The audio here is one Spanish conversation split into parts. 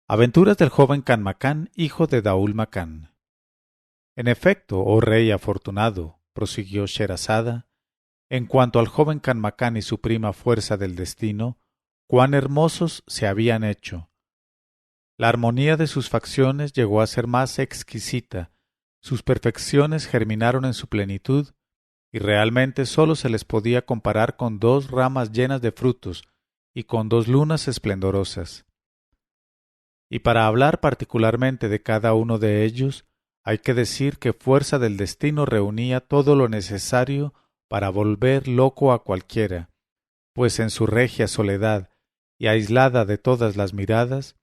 Aventuras del joven Canmacán, hijo de Daúl Macán. En efecto, oh rey afortunado, prosiguió Sherazada, en cuanto al joven Canmacán y su prima Fuerza del Destino, cuán hermosos se habían hecho. La armonía de sus facciones llegó a ser más exquisita, sus perfecciones germinaron en su plenitud, y realmente sólo se les podía comparar con dos ramas llenas de frutos y con dos lunas esplendorosas. Y para hablar particularmente de cada uno de ellos, hay que decir que Fuerza del Destino reunía todo lo necesario para volver loco a cualquiera, pues en su regia soledad y aislada de todas las miradas,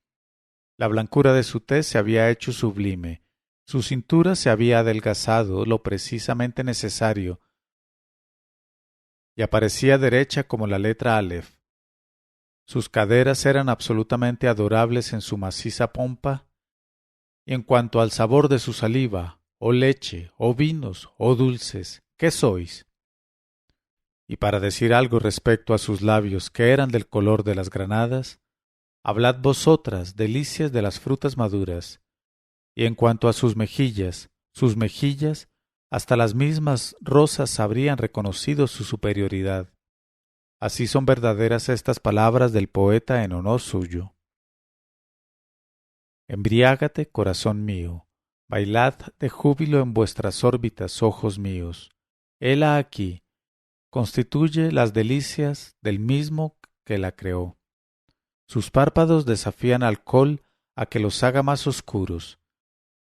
la blancura de su tez se había hecho sublime, su cintura se había adelgazado lo precisamente necesario, y aparecía derecha como la letra Aleph. Sus caderas eran absolutamente adorables en su maciza pompa, y en cuanto al sabor de su saliva, o leche, o vinos, o dulces, ¿qué sois? Y para decir algo respecto a sus labios, que eran del color de las granadas, hablad vosotras, delicias de las frutas maduras. Y en cuanto a sus mejillas, hasta las mismas rosas habrían reconocido su superioridad. Así son verdaderas estas palabras del poeta en honor suyo. Embriágate, corazón mío, bailad de júbilo en vuestras órbitas, ojos míos. Hela aquí, constituye las delicias del mismo que la creó. Sus párpados desafían al alcohol a que los haga más oscuros.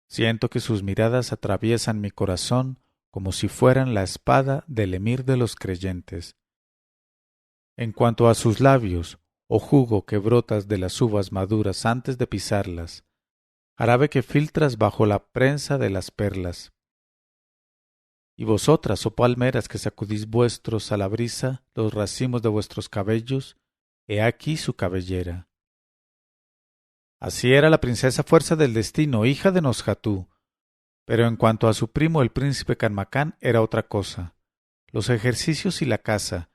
Siento que sus miradas atraviesan mi corazón como si fueran la espada del emir de los creyentes. En cuanto a sus labios, oh jugo que brotas de las uvas maduras antes de pisarlas, jarabe que filtras bajo la prensa de las perlas. Y vosotras, oh palmeras que sacudís vuestros a la brisa los racimos de vuestros cabellos, he aquí su cabellera. Así era la princesa Fuerza del Destino, hija de Nosjatú, pero en cuanto a su primo el príncipe Canmacán era otra cosa. Los ejercicios y la caza,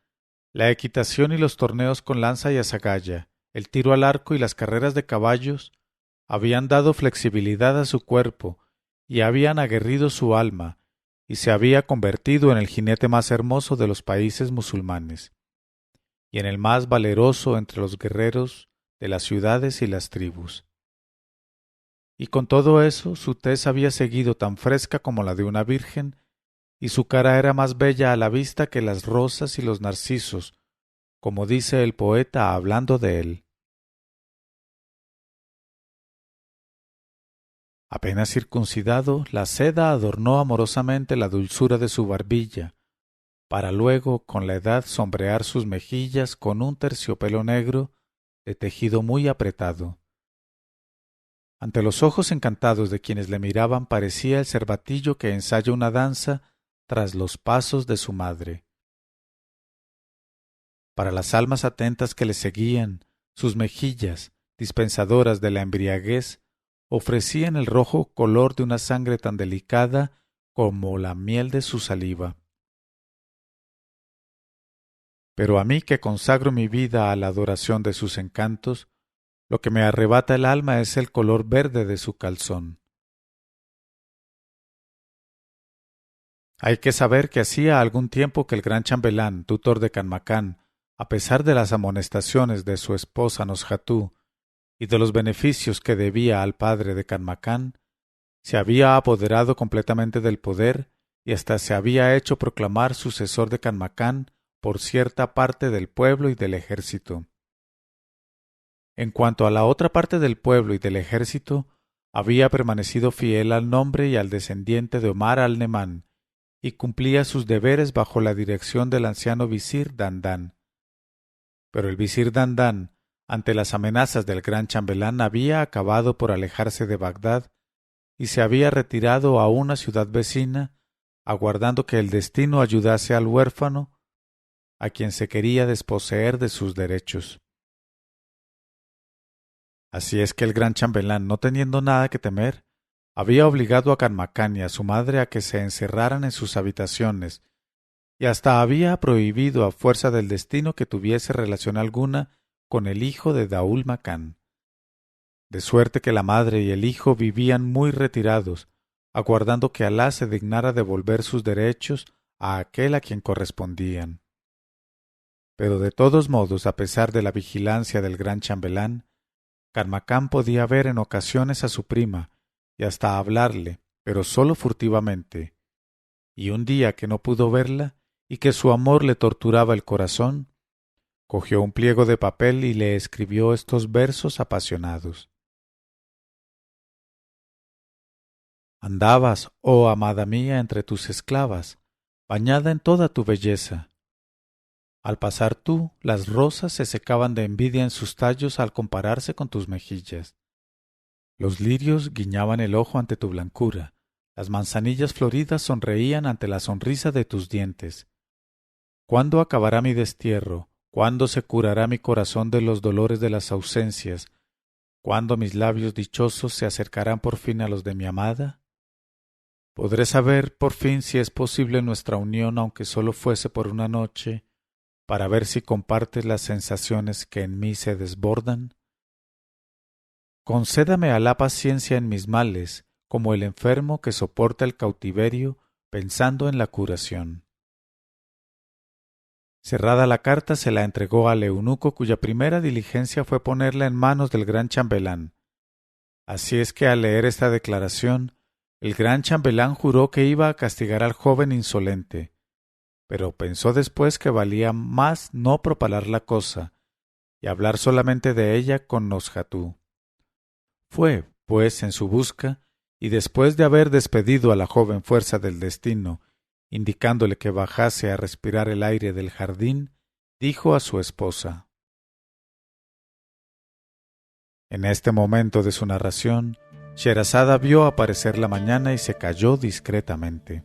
la equitación y los torneos con lanza y azagaya, el tiro al arco y las carreras de caballos, habían dado flexibilidad a su cuerpo y habían aguerrido su alma, y se había convertido en el jinete más hermoso de los países musulmanes, y en el más valeroso entre los guerreros de las ciudades y las tribus. Y con todo eso, su tez había seguido tan fresca como la de una virgen, y su cara era más bella a la vista que las rosas y los narcisos, como dice el poeta hablando de él. Apenas circuncidado, la seda adornó amorosamente la dulzura de su barbilla, para luego con la edad sombrear sus mejillas con un terciopelo negro de tejido muy apretado. Ante los ojos encantados de quienes le miraban parecía el cervatillo que ensaya una danza tras los pasos de su madre. Para las almas atentas que le seguían, sus mejillas, dispensadoras de la embriaguez, ofrecían el rojo color de una sangre tan delicada como la miel de su saliva. Pero a mí que consagro mi vida a la adoración de sus encantos, lo que me arrebata el alma es el color verde de su calzón. Hay que saber que hacía algún tiempo que el gran chambelán, tutor de Canmacán, a pesar de las amonestaciones de su esposa Nosjatú y de los beneficios que debía al padre de Canmacán, se había apoderado completamente del poder y hasta se había hecho proclamar sucesor de Canmacán por cierta parte del pueblo y del ejército. En cuanto a la otra parte del pueblo y del ejército, había permanecido fiel al nombre y al descendiente de Omar al-Nemán, y cumplía sus deberes bajo la dirección del anciano visir Dandán. Pero el visir Dandán, ante las amenazas del gran chambelán, había acabado por alejarse de Bagdad y se había retirado a una ciudad vecina, aguardando que el destino ayudase al huérfano, a quien se quería desposeer de sus derechos. Así es que el gran chambelán, no teniendo nada que temer, había obligado a Canmacán y a su madre a que se encerraran en sus habitaciones, y hasta había prohibido a fuerza del destino que tuviese relación alguna con el hijo de Daúl Macán. de suerte que la madre y el hijo vivían muy retirados, aguardando que Alá se dignara devolver sus derechos a aquel a quien correspondían. Pero de todos modos, a pesar de la vigilancia del gran chambelán, Kanmakan podía ver en ocasiones a su prima y hasta hablarle, pero sólo furtivamente. Y un día que no pudo verla y que su amor le torturaba el corazón, cogió un pliego de papel y le escribió estos versos apasionados. Andabas, oh amada mía, entre tus esclavas, bañada en toda tu belleza. Al pasar tú, las rosas se secaban de envidia en sus tallos al compararse con tus mejillas. Los lirios guiñaban el ojo ante tu blancura, las manzanillas floridas sonreían ante la sonrisa de tus dientes. ¿Cuándo acabará mi destierro? ¿Cuándo se curará mi corazón de los dolores de las ausencias? ¿Cuándo mis labios dichosos se acercarán por fin a los de mi amada? ¿Podré saber por fin si es posible nuestra unión, aunque solo fuese por una noche, para ver si compartes las sensaciones que en mí se desbordan? Concédame Alá paciencia en mis males, como el enfermo que soporta el cautiverio pensando en la curación. Cerrada la carta se la entregó al eunuco, cuya primera diligencia fue ponerla en manos del gran chambelán. Así es que al leer esta declaración, el gran chambelán juró que iba a castigar al joven insolente, pero pensó después que valía más no propalar la cosa y hablar solamente de ella con Nosjatú. Fue, pues, en su busca, y después de haber despedido a la joven fuerza del destino, indicándole que bajase a respirar el aire del jardín, dijo a su esposa. En este momento de su narración, Sherazada vio aparecer la mañana y se calló discretamente.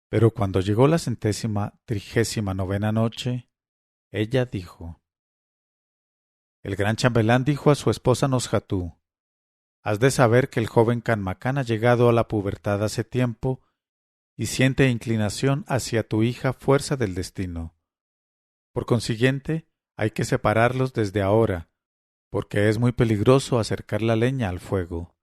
Pero cuando llegó la 139ª noche, ella dijo: El gran chambelán dijo a su esposa Nosjatú: Has de saber que el joven Kanmakan ha llegado a la pubertad hace tiempo y siente inclinación hacia tu hija fuerza del destino. Por consiguiente, hay que separarlos desde ahora, porque es muy peligroso acercar la leña al fuego.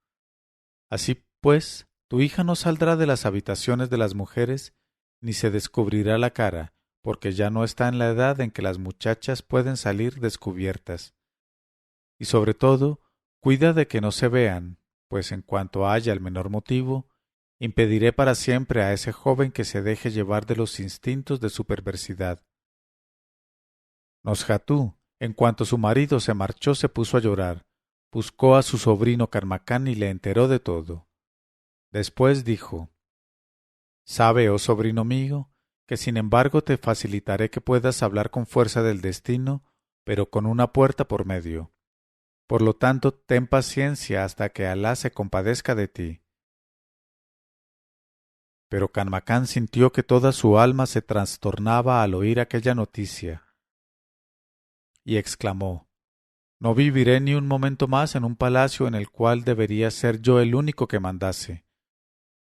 Así pues, tu hija no saldrá de las habitaciones de las mujeres, ni se descubrirá la cara, porque ya no está en la edad en que las muchachas pueden salir descubiertas. Y sobre todo, cuida de que no se vean, pues en cuanto haya el menor motivo, impediré para siempre a ese joven que se deje llevar de los instintos de su perversidad. Nosjatú, en cuanto su marido se marchó, se puso a llorar, buscó a su sobrino Kanmakan y le enteró de todo. Después dijo: Sabe, oh sobrino mío, que sin embargo te facilitaré que puedas hablar con fuerza del destino, pero con una puerta por medio. Por lo tanto, ten paciencia hasta que Alá se compadezca de ti. Pero Kanmakan sintió que toda su alma se trastornaba al oír aquella noticia, y exclamó: No viviré ni un momento más en un palacio en el cual debería ser yo el único que mandase,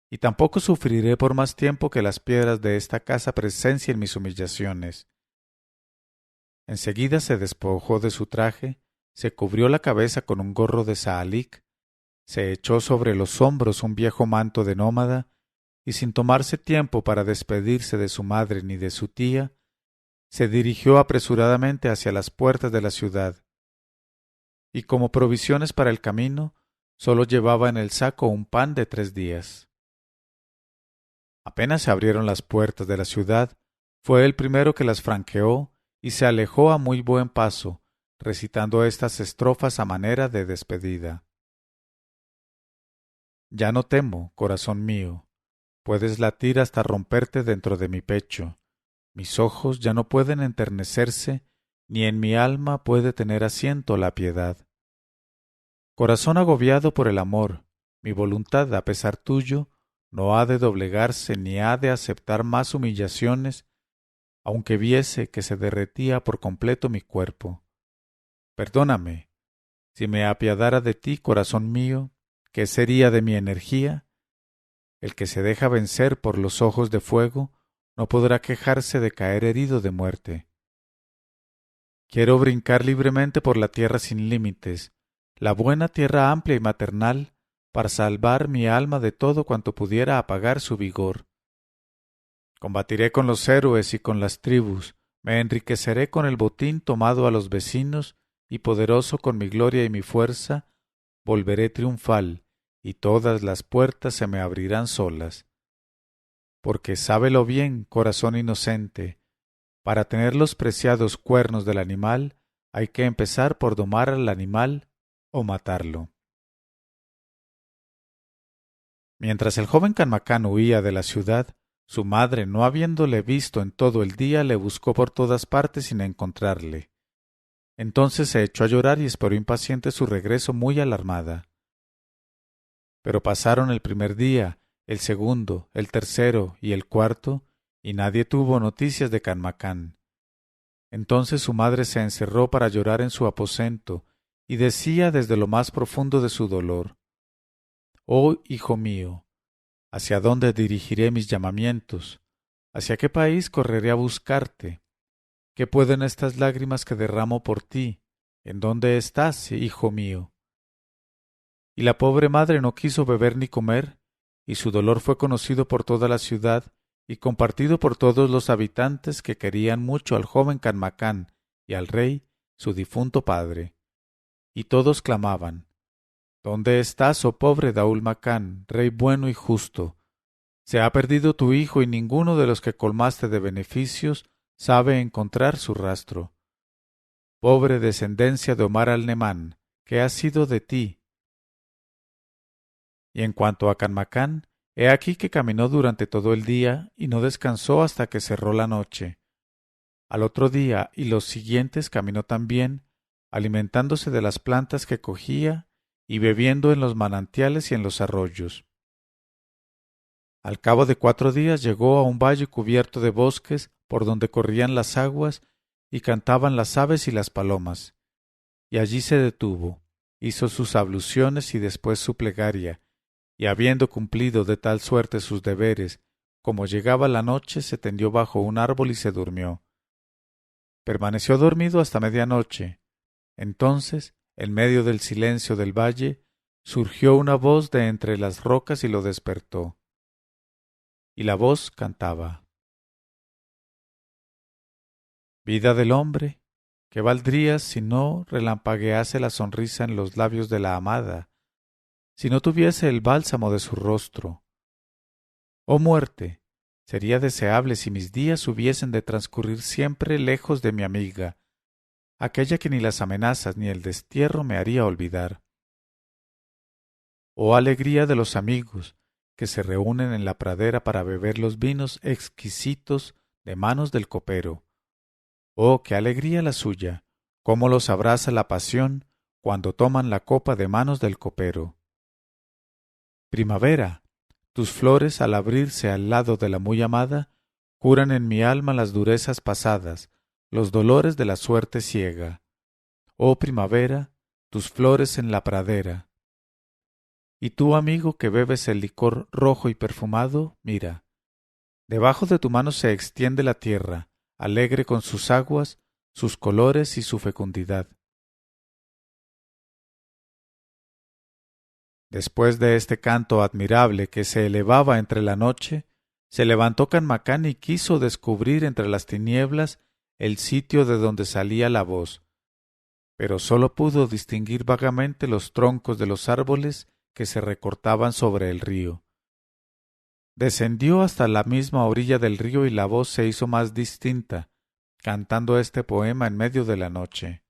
y tampoco sufriré por más tiempo que las piedras de esta casa presencien mis humillaciones. Enseguida se despojó de su traje, se cubrió la cabeza con un gorro de saalik, se echó sobre los hombros un viejo manto de nómada, y sin tomarse tiempo para despedirse de su madre ni de su tía, se dirigió apresuradamente hacia las puertas de la ciudad. Y como provisiones para el camino, sólo llevaba en el saco un pan de 3 días. Apenas se abrieron las puertas de la ciudad, fue el primero que las franqueó y se alejó a muy buen paso, recitando estas estrofas a manera de despedida. Ya no temo, corazón mío, puedes latir hasta romperte dentro de mi pecho. Mis ojos ya no pueden enternecerse, ni en mi alma puede tener asiento la piedad. Corazón agobiado por el amor, mi voluntad, a pesar tuyo, no ha de doblegarse ni ha de aceptar más humillaciones, aunque viese que se derretía por completo mi cuerpo. Perdóname, Si me apiadara de ti, corazón mío, ¿qué sería de mi energía? El que se deja vencer por los ojos de fuego no podrá quejarse de caer herido de muerte. Quiero brincar libremente por la tierra sin límites, la buena tierra amplia y maternal, para salvar mi alma de todo cuanto pudiera apagar su vigor. Combatiré con los héroes y con las tribus, me enriqueceré con el botín tomado a los vecinos, y poderoso con mi gloria y mi fuerza, volveré triunfal, y todas las puertas se me abrirán solas. Porque sábelo bien, corazón inocente, para tener los preciados cuernos del animal, hay que empezar por domar al animal o matarlo. Mientras el joven Canmacán huía de la ciudad, su madre, no habiéndole visto en todo el día, le buscó por todas partes sin encontrarle. Entonces se echó a llorar y esperó impaciente su regreso, muy alarmada. Pero pasaron el primer día, el segundo, el tercero y el cuarto, y nadie tuvo noticias de Canmacán. Entonces su madre se encerró para llorar en su aposento, y decía desde lo más profundo de su dolor: «Oh, hijo mío, ¿hacia dónde dirigiré mis llamamientos? ¿Hacia qué país correré a buscarte? ¿Qué pueden estas lágrimas que derramo por ti? ¿En dónde estás, hijo mío?» Y la pobre madre no quiso beber ni comer, y su dolor fue conocido por toda la ciudad y compartido por todos los habitantes, que querían mucho al joven Canmacán y al rey, su difunto padre. Y todos clamaban: «¿Dónde estás, oh pobre Daul Macán, rey bueno y justo? Se ha perdido tu hijo, y ninguno de los que colmaste de beneficios sabe encontrar su rastro. Pobre descendencia de Omar al-Nemán, ¿qué ha sido de ti?» Y en cuanto a Canmacán, he aquí que caminó durante todo el día y no descansó hasta que cerró la noche. Al otro día y los siguientes caminó también, alimentándose de las plantas que cogía y bebiendo en los manantiales y en los arroyos. Al cabo de 4 días llegó a un valle cubierto de bosques, por donde corrían las aguas y cantaban las aves y las palomas. Y allí se detuvo, hizo sus abluciones y después su plegaria, y habiendo cumplido de tal suerte sus deberes, como llegaba la noche, se tendió bajo un árbol y se durmió. Permaneció dormido hasta medianoche. Entonces, en medio del silencio del valle, surgió una voz de entre las rocas y lo despertó. Y la voz cantaba: «Vida del hombre, ¿qué valdrías si no relampaguease la sonrisa en los labios de la amada, si no tuviese el bálsamo de su rostro? Oh muerte, sería deseable si mis días hubiesen de transcurrir siempre lejos de mi amiga, aquella que ni las amenazas ni el destierro me haría olvidar. Oh alegría de los amigos que se reúnen en la pradera para beber los vinos exquisitos de manos del copero. Oh, qué alegría la suya, cómo los abraza la pasión cuando toman la copa de manos del copero. Primavera, tus flores al abrirse al lado de la muy amada, curan en mi alma las durezas pasadas, los dolores de la suerte ciega. Oh primavera, tus flores en la pradera. Y tú, amigo, que bebes el licor rojo y perfumado, mira. Debajo de tu mano se extiende la tierra, alegre con sus aguas, sus colores y su fecundidad. Después de este canto admirable que se elevaba entre la noche, se levantó Canmacán y quiso descubrir entre las tinieblas el sitio de donde salía la voz, pero sólo pudo distinguir vagamente los troncos de los árboles que se recortaban sobre el río. Descendió hasta la misma orilla del río y la voz se hizo más distinta, cantando este poema en medio de la noche.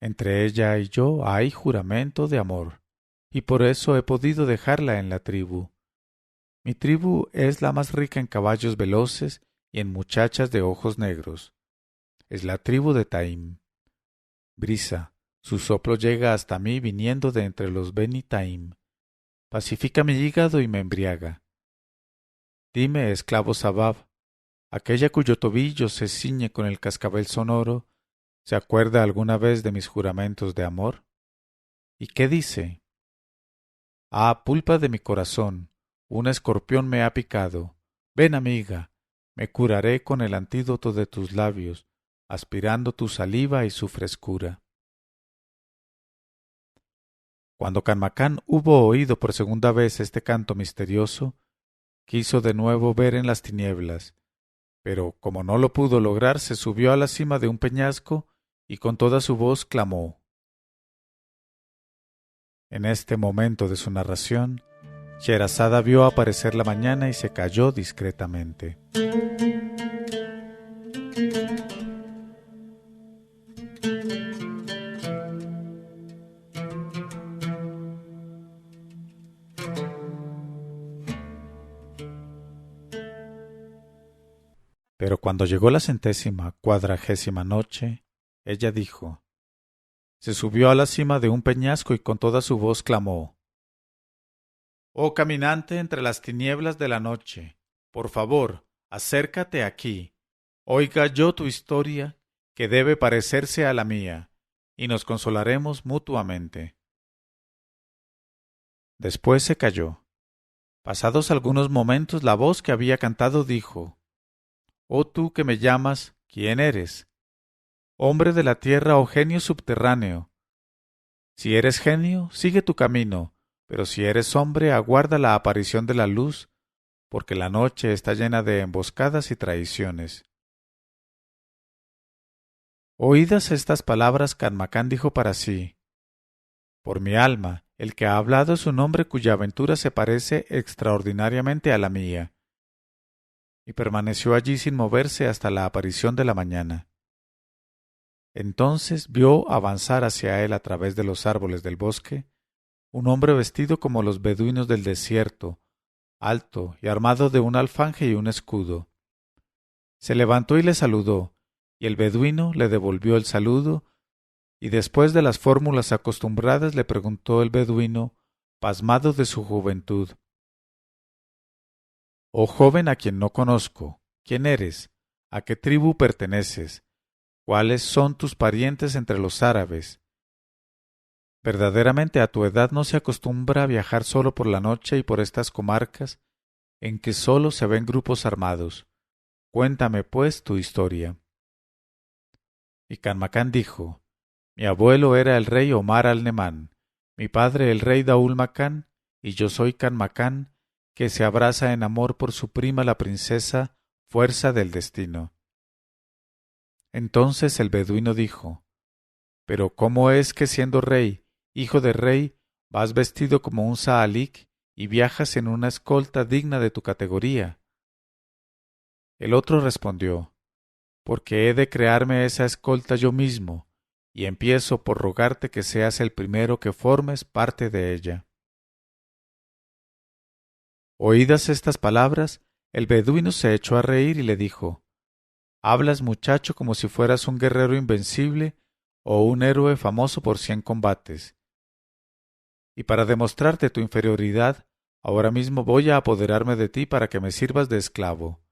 Entre ella y yo hay juramento de amor, y por eso he podido dejarla en la tribu. Mi tribu es la más rica en caballos veloces y en muchachas de ojos negros. Es la tribu de Taim. Brisa, su soplo llega hasta mí viniendo de entre los Beni Taim. Pacifica mi hígado y me embriaga. Dime, esclavo Sabab, aquella cuyo tobillo se ciñe con el cascabel sonoro, ¿Se acuerda alguna vez de mis juramentos de amor? ¿Y qué dice? Ah, pulpa de mi corazón, un escorpión me ha picado. Ven, amiga, me curaré con el antídoto de tus labios, aspirando tu saliva y su frescura. Cuando Canmacán hubo oído por segunda vez este canto misterioso, quiso de nuevo ver en las tinieblas, pero como no lo pudo lograr, se subió a la cima de un peñasco y con toda su voz clamó. En este momento de su narración, Sherazada vio aparecer la mañana y se calló discretamente. Pero cuando llegó la 140ª noche, ella dijo, se subió a la cima de un peñasco y con toda su voz clamó, «Oh caminante entre las tinieblas de la noche, por favor, acércate aquí, oiga yo tu historia, que debe parecerse a la mía, y nos consolaremos mutuamente». Después se calló. Pasados algunos momentos, la voz que había cantado dijo, «Oh tú que me llamas, ¿quién eres? Hombre de la tierra o genio subterráneo. Si eres genio, sigue tu camino, pero si eres hombre, aguarda la aparición de la luz, porque la noche está llena de emboscadas y traiciones». Oídas estas palabras, Canmacán dijo para sí, «Por mi alma, el que ha hablado es un hombre cuya aventura se parece extraordinariamente a la mía». Y permaneció allí sin moverse hasta la aparición de la mañana. Entonces vio avanzar hacia él a través de los árboles del bosque un hombre vestido como los beduinos del desierto, alto y armado de un alfanje y un escudo. Se levantó y le saludó, y el beduino le devolvió el saludo, y después de las fórmulas acostumbradas le preguntó el beduino, pasmado de su juventud, «Oh joven a quien no conozco, ¿quién eres? ¿A qué tribu perteneces? ¿Cuáles son tus parientes entre los árabes? Verdaderamente a tu edad no se acostumbra a viajar solo por la noche y por estas comarcas en que solo se ven grupos armados. Cuéntame, pues, tu historia». Y Canmacán dijo, «Mi abuelo era el rey Omar al-Nemán, mi padre el rey Daul Macán, y yo soy Canmacán, que se abraza en amor por su prima la princesa Fuerza del Destino». Entonces el beduino dijo, «Pero ¿cómo es que siendo rey, hijo de rey, vas vestido como un saalik y viajas en una escolta digna de tu categoría?» El otro respondió, «Porque he de crearme esa escolta yo mismo, y empiezo por rogarte que seas el primero que formes parte de ella». Oídas estas palabras, el beduino se echó a reír y le dijo, «Hablas, muchacho, como si fueras un guerrero invencible o un héroe famoso por 100 combates. Y para demostrarte tu inferioridad, ahora mismo voy a apoderarme de ti para que me sirvas de esclavo.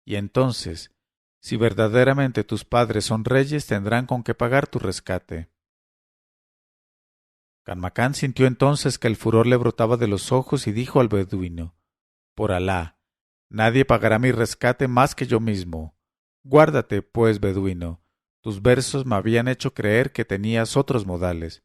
Y entonces, si verdaderamente tus padres son reyes, tendrán con qué pagar tu rescate». Canmacán sintió entonces que el furor le brotaba de los ojos y dijo al beduino, «Por Alá, nadie pagará mi rescate más que yo mismo. Guárdate, pues, beduino, tus versos me habían hecho creer que tenías otros modales».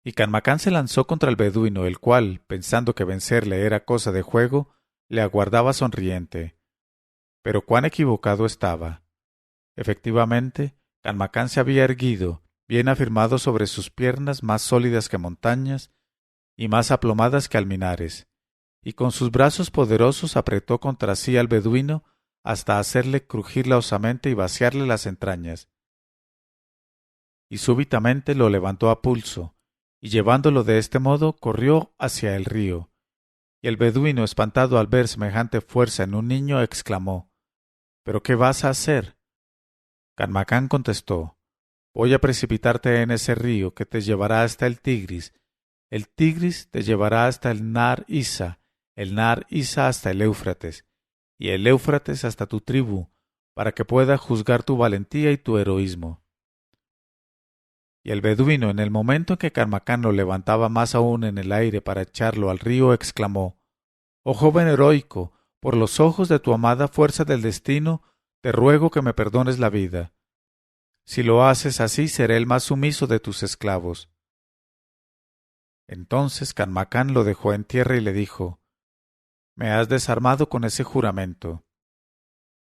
Y Canmacán se lanzó contra el beduino, el cual, pensando que vencerle era cosa de juego, le aguardaba sonriente. Pero cuán equivocado estaba. Efectivamente, Canmacán se había erguido, bien afirmado sobre sus piernas más sólidas que montañas y más aplomadas que alminares, y con sus brazos poderosos apretó contra sí al beduino hasta hacerle crujir la osamenta y vaciarle las entrañas. Y súbitamente lo levantó a pulso, y llevándolo de este modo corrió hacia el río. Y el beduino, espantado al ver semejante fuerza en un niño, exclamó, «¿Pero qué vas a hacer?». Canmacán contestó, «Voy a precipitarte en ese río que te llevará hasta el Tigris te llevará hasta el Nar Isa, el Nar Isa hasta el Éufrates, y el Éufrates hasta tu tribu, para que pueda juzgar tu valentía y tu heroísmo. Y el beduino, en el momento en que Canmacán lo levantaba más aún en el aire para echarlo al río, exclamó: «Oh joven heroico, por los ojos de tu amada fuerza del destino, te ruego que me perdones la vida. Si lo haces así, seré el más sumiso de tus esclavos». Entonces Canmacán lo dejó en tierra y le dijo: «Me has desarmado con ese juramento».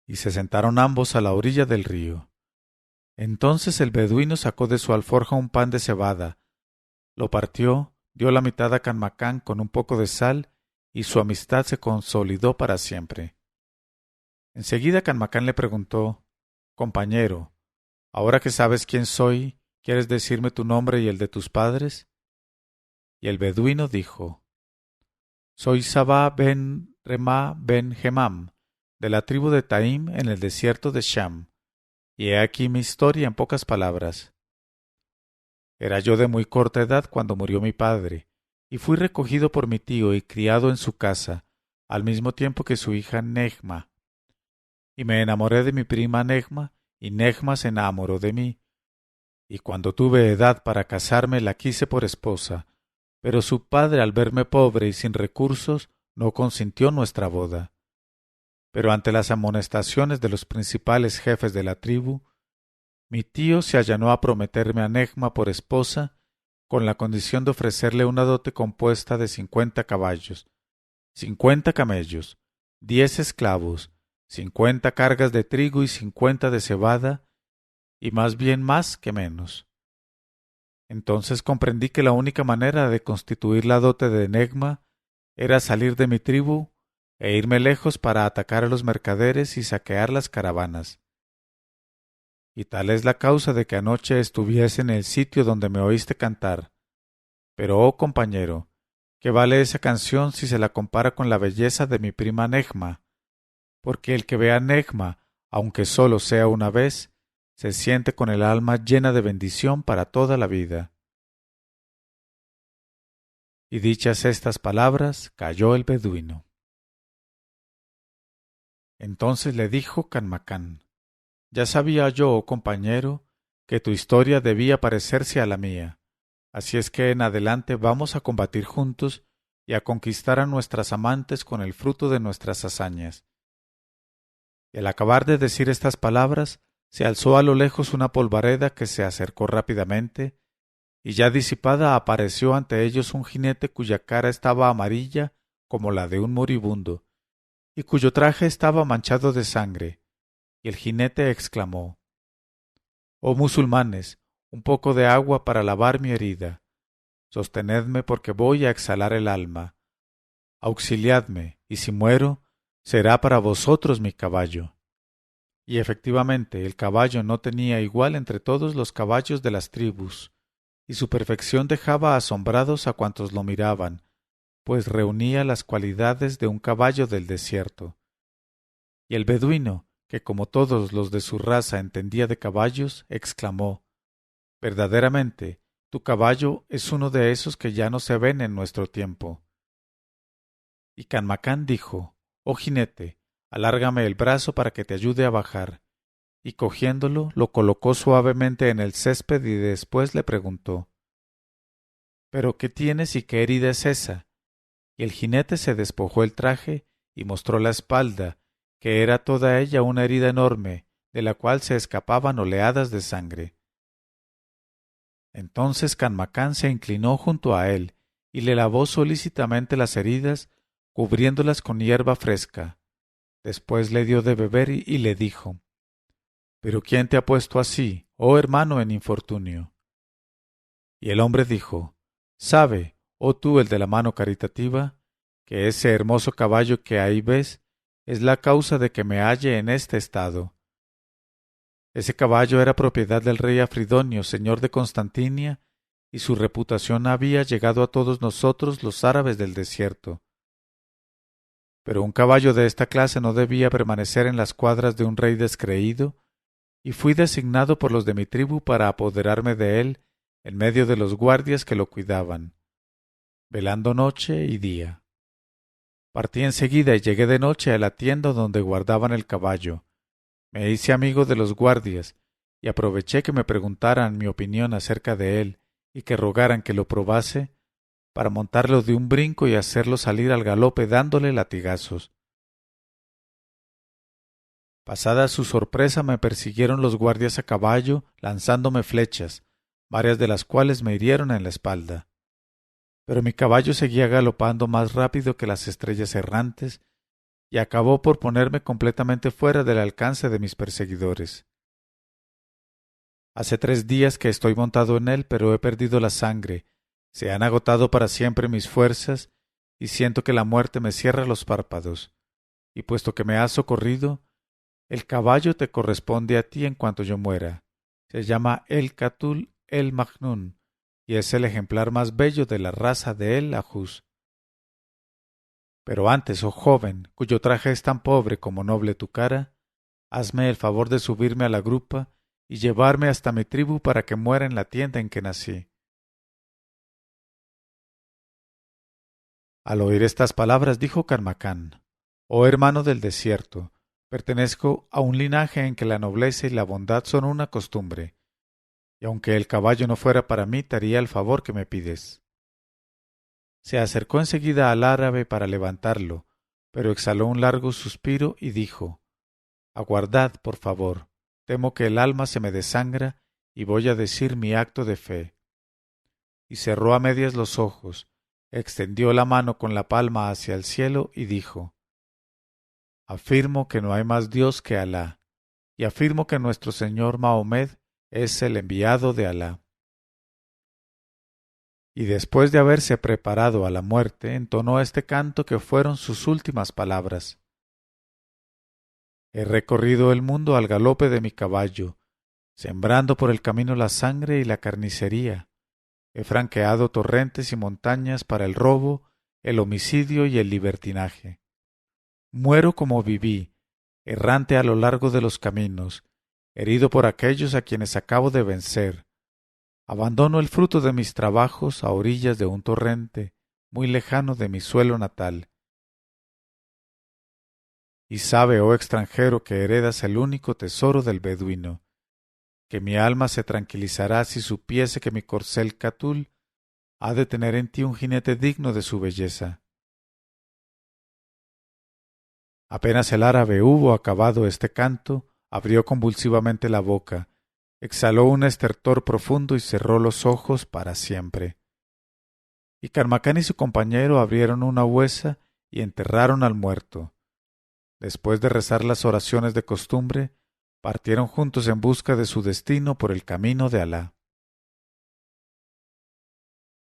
Y se sentaron ambos a la orilla del río. Entonces el beduino sacó de su alforja un pan de cebada, lo partió, dio la mitad a Canmacán con un poco de sal, y su amistad se consolidó para siempre. Enseguida Canmacán le preguntó: «Compañero, ahora que sabes quién soy, ¿quieres decirme tu nombre y el de tus padres?». Y el beduino dijo: «Soy Sabá ben Remá ben Gemam, de la tribu de Taim en el desierto de Sham, y he aquí mi historia en pocas palabras. Era yo de muy corta edad cuando murió mi padre, y fui recogido por mi tío y criado en su casa, al mismo tiempo que su hija Negma. Y me enamoré de mi prima Negma, y Negma se enamoró de mí. Y cuando tuve edad para casarme la quise por esposa, pero su padre, al verme pobre y sin recursos, no consintió nuestra boda. Pero ante las amonestaciones de los principales jefes de la tribu, mi tío se allanó a prometerme a Negma por esposa, con la condición de ofrecerle una dote compuesta de 50 caballos, 50 camellos, 10 esclavos, 50 cargas de trigo y 50 de cebada, y más bien más que menos. Entonces comprendí que la única manera de constituir la dote de Negma era salir de mi tribu e irme lejos para atacar a los mercaderes y saquear las caravanas. Y tal es la causa de que anoche estuviese en el sitio donde me oíste cantar. Pero, oh compañero, ¿qué vale esa canción si se la compara con la belleza de mi prima Negma? Porque el que vea a Negma, aunque solo sea una vez, se siente con el alma llena de bendición para toda la vida». Y dichas estas palabras, calló el beduino. Entonces le dijo Canmacán: «Ya sabía yo, oh compañero, que tu historia debía parecerse a la mía. Así es que en adelante vamos a combatir juntos y a conquistar a nuestras amantes con el fruto de nuestras hazañas». Y al acabar de decir estas palabras, se alzó a lo lejos una polvareda que se acercó rápidamente, y ya disipada apareció ante ellos un jinete cuya cara estaba amarilla como la de un moribundo, y cuyo traje estaba manchado de sangre. Y el jinete exclamó: «Oh musulmanes, un poco de agua para lavar mi herida. Sostenedme porque voy a exhalar el alma. Auxiliadme, y si muero, será para vosotros mi caballo». Y efectivamente el caballo no tenía igual entre todos los caballos de las tribus, y su perfección dejaba asombrados a cuantos lo miraban, pues reunía las cualidades de un caballo del desierto. Y el beduino, que como todos los de su raza entendía de caballos, exclamó: «Verdaderamente, tu caballo es uno de esos que ya no se ven en nuestro tiempo». Y Canmacán dijo: «Oh jinete, alárgame el brazo para que te ayude a bajar». Y cogiéndolo, lo colocó suavemente en el césped y después le preguntó: «¿Pero qué tienes y qué herida es esa?». Y el jinete se despojó el traje y mostró la espalda, que era toda ella una herida enorme, de la cual se escapaban oleadas de sangre. Entonces Canmacán se inclinó junto a él y le lavó solícitamente las heridas, cubriéndolas con hierba fresca. Después le dio de beber y le dijo: «¿Pero quién te ha puesto así, oh hermano en infortunio?». Y el hombre dijo: «Sabe, oh tú el de la mano caritativa, que ese hermoso caballo que ahí ves es la causa de que me halle en este estado. Ese caballo era propiedad del rey Afridonio, señor de Constantinia, y su reputación había llegado a todos nosotros los árabes del desierto. Pero un caballo de esta clase no debía permanecer en las cuadras de un rey descreído, y fui designado por los de mi tribu para apoderarme de él en medio de los guardias que lo cuidaban, velando noche y día. Partí enseguida y llegué de noche a la tienda donde guardaban el caballo, Me hice amigo de los guardias y aproveché que me preguntaran mi opinión acerca de él y que rogaran que lo probase para montarlo de un brinco y hacerlo salir al galope dándole latigazos. Pasada su sorpresa me persiguieron los guardias a caballo lanzándome flechas, varias de las cuales me hirieron en la espalda. Pero mi caballo seguía galopando más rápido que las estrellas errantes y acabó por ponerme completamente fuera del alcance de mis perseguidores. Hace 3 días que estoy montado en él, pero he perdido la sangre, se han agotado para siempre mis fuerzas y siento que la muerte me cierra los párpados. Y puesto que me has socorrido, el caballo te corresponde a ti en cuanto yo muera. Se llama El Catul El Majnun y es el ejemplar más bello de la raza de El Ajus. Pero antes, oh joven, cuyo traje es tan pobre como noble tu cara, hazme el favor de subirme a la grupa y llevarme hasta mi tribu para que muera en la tienda en que nací. Al oír estas palabras dijo Carmacán: Oh hermano del desierto, pertenezco a un linaje en que la nobleza y la bondad son una costumbre, y aunque el caballo no fuera para mí, te haría el favor que me pides. Se acercó enseguida al árabe para levantarlo, pero exhaló un largo suspiro y dijo: Aguardad, por favor, temo que el alma se me desangra y voy a decir mi acto de fe. Y cerró a medias los ojos, extendió la mano con la palma hacia el cielo y dijo: Afirmo que no hay más Dios que Alá, y afirmo que nuestro Señor Mahomed es el enviado de Alá. Y después de haberse preparado a la muerte, entonó este canto que fueron sus últimas palabras. He recorrido el mundo al galope de mi caballo, sembrando por el camino la sangre y la carnicería. He franqueado torrentes y montañas para el robo, el homicidio y el libertinaje. Muero como viví, errante a lo largo de los caminos, herido por aquellos a quienes acabo de vencer. Abandono el fruto de mis trabajos a orillas de un torrente, muy lejano de mi suelo natal. Y sabe, oh extranjero, que heredas el único tesoro del beduino, que mi alma se tranquilizará si supiese que mi corcel Catul ha de tener en ti un jinete digno de su belleza. Apenas el árabe hubo acabado este canto, abrió convulsivamente la boca, exhaló un estertor profundo y cerró los ojos para siempre. Y Carmacán y su compañero abrieron una huesa y enterraron al muerto. Después de rezar las oraciones de costumbre, partieron juntos en busca de su destino por el camino de Alá.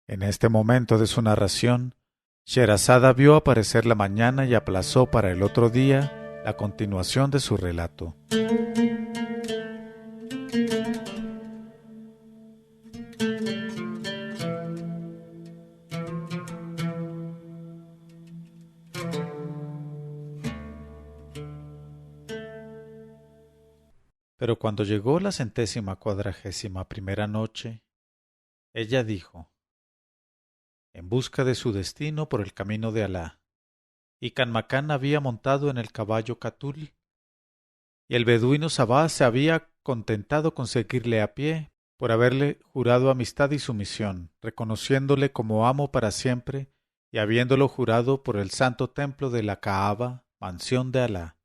En este momento de su narración, Sherazada vio aparecer la mañana y aplazó para el otro día la continuación de su relato. Pero cuando llegó la 141ª noche, ella dijo: En busca de su destino por el camino de Alá. Y Canmacán había montado en el caballo Catul, y el beduino Sabá se había contentado con seguirle a pie, por haberle jurado amistad y sumisión, reconociéndole como amo para siempre, y habiéndolo jurado por el santo templo de la Kaaba, mansión de Alá.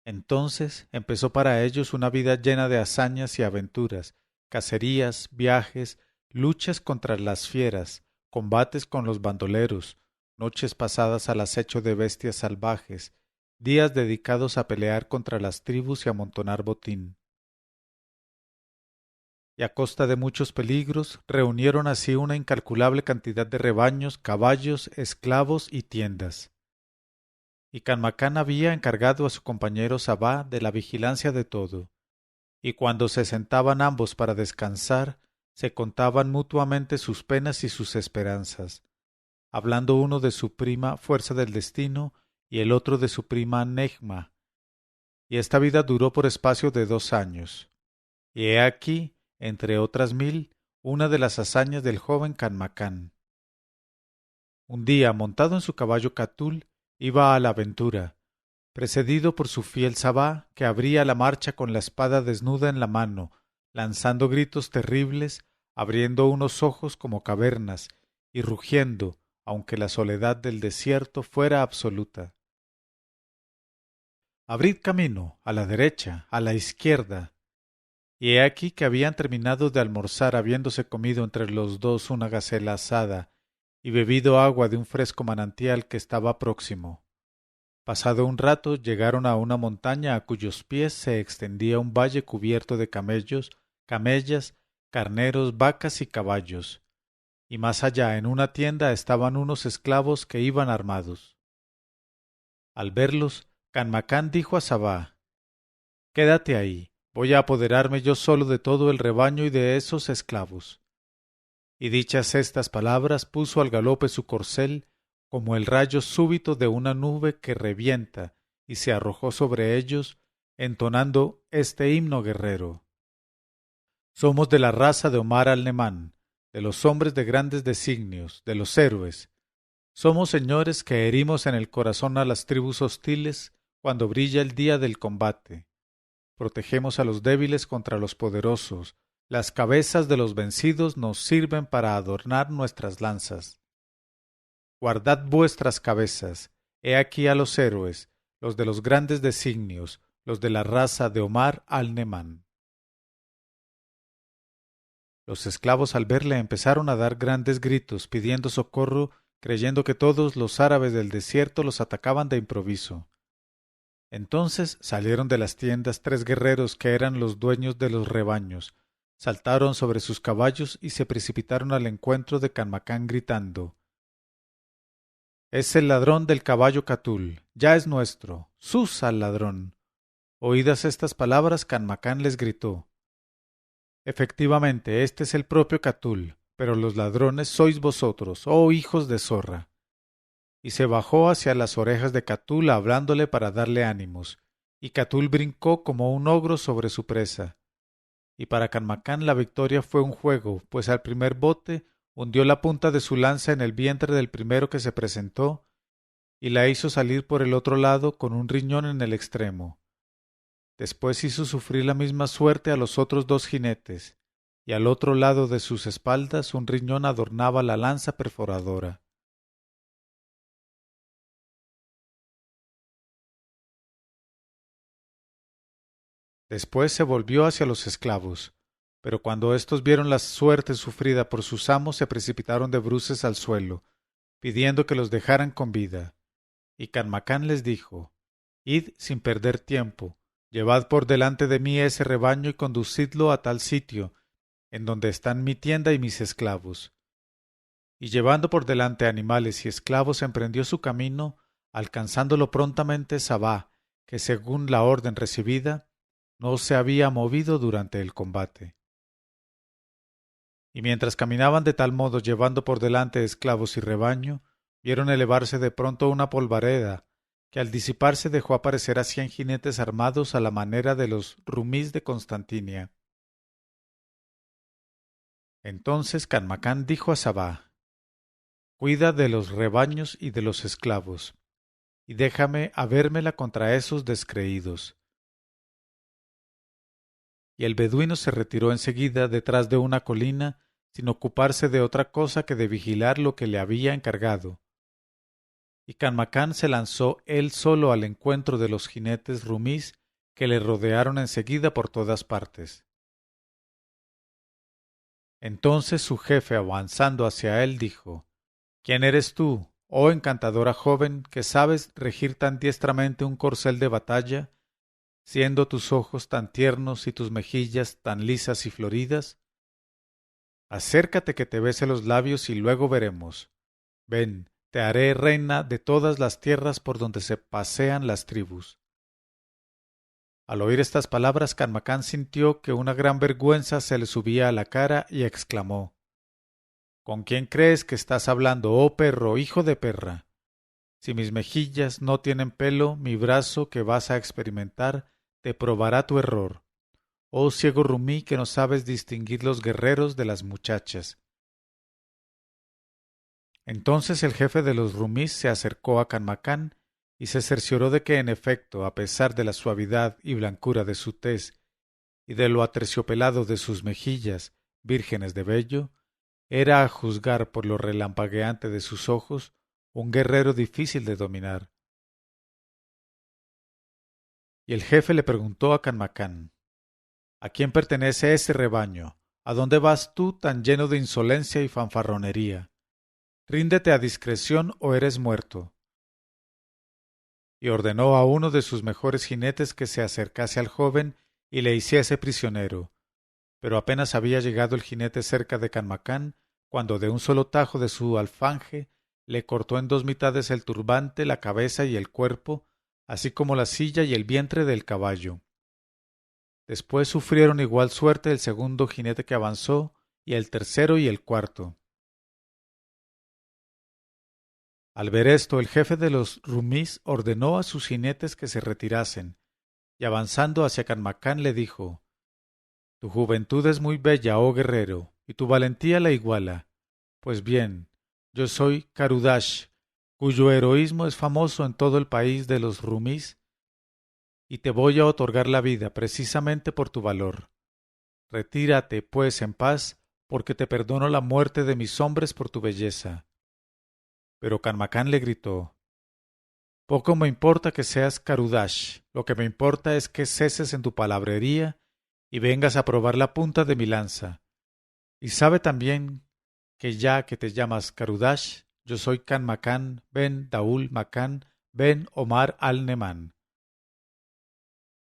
Entonces empezó para ellos una vida llena de hazañas y aventuras, cacerías, viajes, luchas contra las fieras, combates con los bandoleros, noches pasadas al acecho de bestias salvajes, días dedicados a pelear contra las tribus y amontonar botín. Y a costa de muchos peligros, reunieron así una incalculable cantidad de rebaños, caballos, esclavos y tiendas. Y Canmacán había encargado a su compañero Sabá de la vigilancia de todo, y cuando se sentaban ambos para descansar, se contaban mutuamente sus penas y sus esperanzas, hablando uno de su prima Fuerza del Destino y el otro de su prima Nejma, y esta vida duró por espacio de 2 años. Y he aquí, entre otras 1000, una de las hazañas del joven Canmacán. Un día, montado en su caballo Catul, iba a la aventura, precedido por su fiel Sabá, que abría la marcha con la espada desnuda en la mano, lanzando gritos terribles, abriendo unos ojos como cavernas, y rugiendo, aunque la soledad del desierto fuera absoluta. Abrid camino, a la derecha, a la izquierda. Y he aquí que habían terminado de almorzar habiéndose comido entre los dos una gacela asada, y bebido agua de un fresco manantial que estaba próximo. Pasado un rato llegaron a una montaña a cuyos pies se extendía un valle cubierto de camellos, camellas, carneros, vacas y caballos, y más allá en una tienda estaban unos esclavos que iban armados. Al verlos, Canmacán dijo a Sabá: «Quédate ahí, voy a apoderarme yo solo de todo el rebaño y de esos esclavos». Y dichas estas palabras puso al galope su corcel, como el rayo súbito de una nube que revienta, y se arrojó sobre ellos, entonando este himno guerrero: «Somos de la raza de Omar al-Nemán, de los hombres de grandes designios, de los héroes. Somos señores que herimos en el corazón a las tribus hostiles cuando brilla el día del combate. Protegemos a los débiles contra los poderosos. Las cabezas de los vencidos nos sirven para adornar nuestras lanzas. Guardad vuestras cabezas. He aquí a los héroes, los de los grandes designios, los de la raza de Omar al-Nemán». Los esclavos al verle empezaron a dar grandes gritos, pidiendo socorro, creyendo que todos los árabes del desierto los atacaban de improviso. Entonces salieron de las tiendas 3 guerreros que eran los dueños de los rebaños, saltaron sobre sus caballos y se precipitaron al encuentro de Canmacán gritando: «Es el ladrón del caballo Catul, ya es nuestro, ¡sus al ladrón!». Oídas estas palabras, Canmacán les gritó: «Efectivamente, este es el propio Catul, pero los ladrones sois vosotros, oh hijos de zorra». Y se bajó hacia las orejas de Catul hablándole para darle ánimos, y Catul brincó como un ogro sobre su presa. Y para Canmacán la victoria fue un juego, pues al primer bote hundió la punta de su lanza en el vientre del primero que se presentó, y la hizo salir por el otro lado con un riñón en el extremo. Después hizo sufrir la misma suerte a los otros 2 jinetes, y al otro lado de sus espaldas un riñón adornaba la lanza perforadora. Después se volvió hacia los esclavos, pero cuando éstos vieron la suerte sufrida por sus amos se precipitaron de bruces al suelo, pidiendo que los dejaran con vida. Y Canmacán les dijo: «Id sin perder tiempo, llevad por delante de mí ese rebaño y conducidlo a tal sitio, en donde están mi tienda y mis esclavos». Y llevando por delante animales y esclavos emprendió su camino, alcanzándolo prontamente Sabá, que según la orden recibida, no se había movido durante el combate. Y mientras caminaban de tal modo llevando por delante esclavos y rebaño, vieron elevarse de pronto una polvareda, que al disiparse dejó aparecer a 100 jinetes armados a la manera de los rumís de Constantinia. Entonces Canmacán dijo a Sabá: «Cuida de los rebaños y de los esclavos, y déjame habérmela contra esos descreídos». Y el beduino se retiró enseguida detrás de una colina, sin ocuparse de otra cosa que de vigilar lo que le había encargado. Y Canmacán se lanzó él solo al encuentro de los jinetes rumís que le rodearon enseguida por todas partes. Entonces su jefe, avanzando hacia él, dijo: «¿Quién eres tú, oh encantadora joven, que sabes regir tan diestramente un corcel de batalla, siendo tus ojos tan tiernos y tus mejillas tan lisas y floridas? Acércate que te bese los labios y luego veremos. Ven, te haré reina de todas las tierras por donde se pasean las tribus». Al oír estas palabras, Canmacán sintió que una gran vergüenza se le subía a la cara y exclamó: «¿Con quién crees que estás hablando, oh perro, hijo de perra? Si mis mejillas no tienen pelo, mi brazo que vas a experimentar te probará tu error. Oh ciego rumí que no sabes distinguir los guerreros de las muchachas». Entonces el jefe de los rumís se acercó a Canmacán y se cercioró de que, en efecto, a pesar de la suavidad y blancura de su tez y de lo aterciopelado de sus mejillas, vírgenes de vello, era, a juzgar por lo relampagueante de sus ojos, un guerrero difícil de dominar. Y el jefe le preguntó a Canmacán: ¿A quién pertenece ese rebaño? ¿A dónde vas tú tan lleno de insolencia y fanfarronería? Ríndete a discreción o eres muerto. Y ordenó a uno de sus mejores jinetes que se acercase al joven y le hiciese prisionero. Pero apenas había llegado el jinete cerca de Canmacán, cuando de un solo tajo de su alfanje le cortó en dos mitades el turbante, la cabeza y el cuerpo, así como la silla y el vientre del caballo. Después sufrieron igual suerte el segundo jinete que avanzó, y el tercero y el cuarto. Al ver esto, el jefe de los rumís ordenó a sus jinetes que se retirasen, y avanzando hacia Canmacán le dijo: Tu juventud es muy bella, oh guerrero, y tu valentía la iguala. Pues bien, yo soy Carudash, cuyo heroísmo es famoso en todo el país de los rumís, y te voy a otorgar la vida precisamente por tu valor. Retírate, pues, en paz, porque te perdono la muerte de mis hombres por tu belleza. Pero Canmacán le gritó: Poco me importa que seas Carudash, lo que me importa es que ceses en tu palabrería y vengas a probar la punta de mi lanza. Y sabe también que ya que te llamas Carudash, yo soy Canmacán ben Daul Macán ben Omar al-Nemán.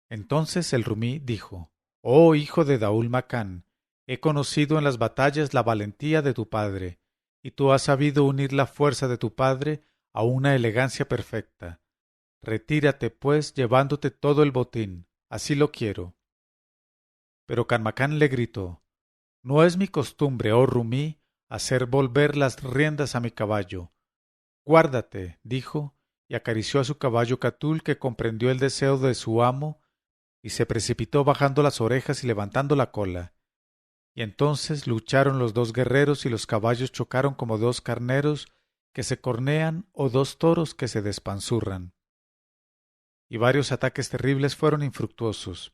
Entonces el rumí dijo: Oh hijo de Daul Macán, he conocido en las batallas la valentía de tu padre, y tú has sabido unir la fuerza de tu padre a una elegancia perfecta. Retírate, pues, llevándote todo el botín, así lo quiero. Pero Canmacán le gritó: No es mi costumbre, oh rumí, hacer volver las riendas a mi caballo. Guárdate, dijo, y acarició a su caballo Catul, que comprendió el deseo de su amo, y se precipitó bajando las orejas y levantando la cola. Y entonces lucharon los dos guerreros y los caballos chocaron como dos carneros que se cornean o dos toros que se despanzurran. Y varios ataques terribles fueron infructuosos.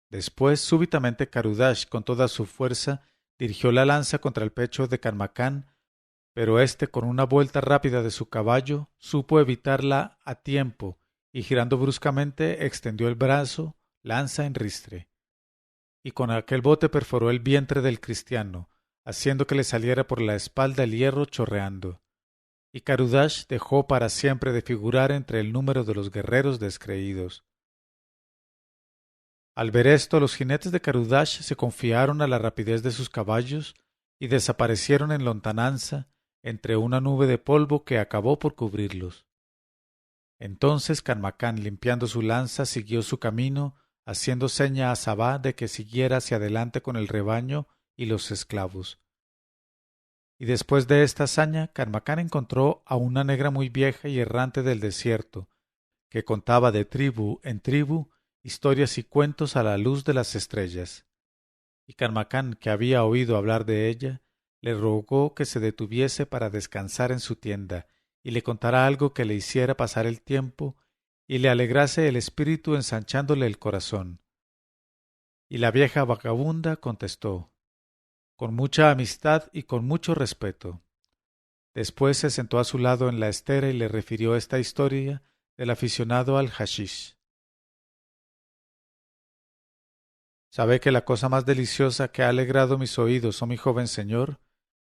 Después, súbitamente, Carudash, con toda su fuerza, dirigió la lanza contra el pecho de Canmacán, pero éste, con una vuelta rápida de su caballo, supo evitarla a tiempo, y girando bruscamente, extendió el brazo, lanza en ristre, y con aquel bote perforó el vientre del cristiano, haciendo que le saliera por la espalda el hierro chorreando. Y Carudash dejó para siempre de figurar entre el número de los guerreros descreídos. Al ver esto, los jinetes de Carudash se confiaron a la rapidez de sus caballos y desaparecieron en lontananza entre una nube de polvo que acabó por cubrirlos. Entonces Canmacán, limpiando su lanza, siguió su camino, haciendo seña a Sabá de que siguiera hacia adelante con el rebaño y los esclavos. Y después de esta hazaña, Canmacán encontró a una negra muy vieja y errante del desierto, que contaba de tribu en tribu historias y cuentos a la luz de las estrellas. Y Canmacán, que había oído hablar de ella, le rogó que se detuviese para descansar en su tienda y le contara algo que le hiciera pasar el tiempo y le alegrase el espíritu ensanchándole el corazón. Y la vieja vagabunda contestó, con mucha amistad y con mucho respeto. Después se sentó a su lado en la estera y le refirió esta historia del aficionado al hashish. ¿Sabe que la cosa más deliciosa que ha alegrado mis oídos, oh mi joven señor,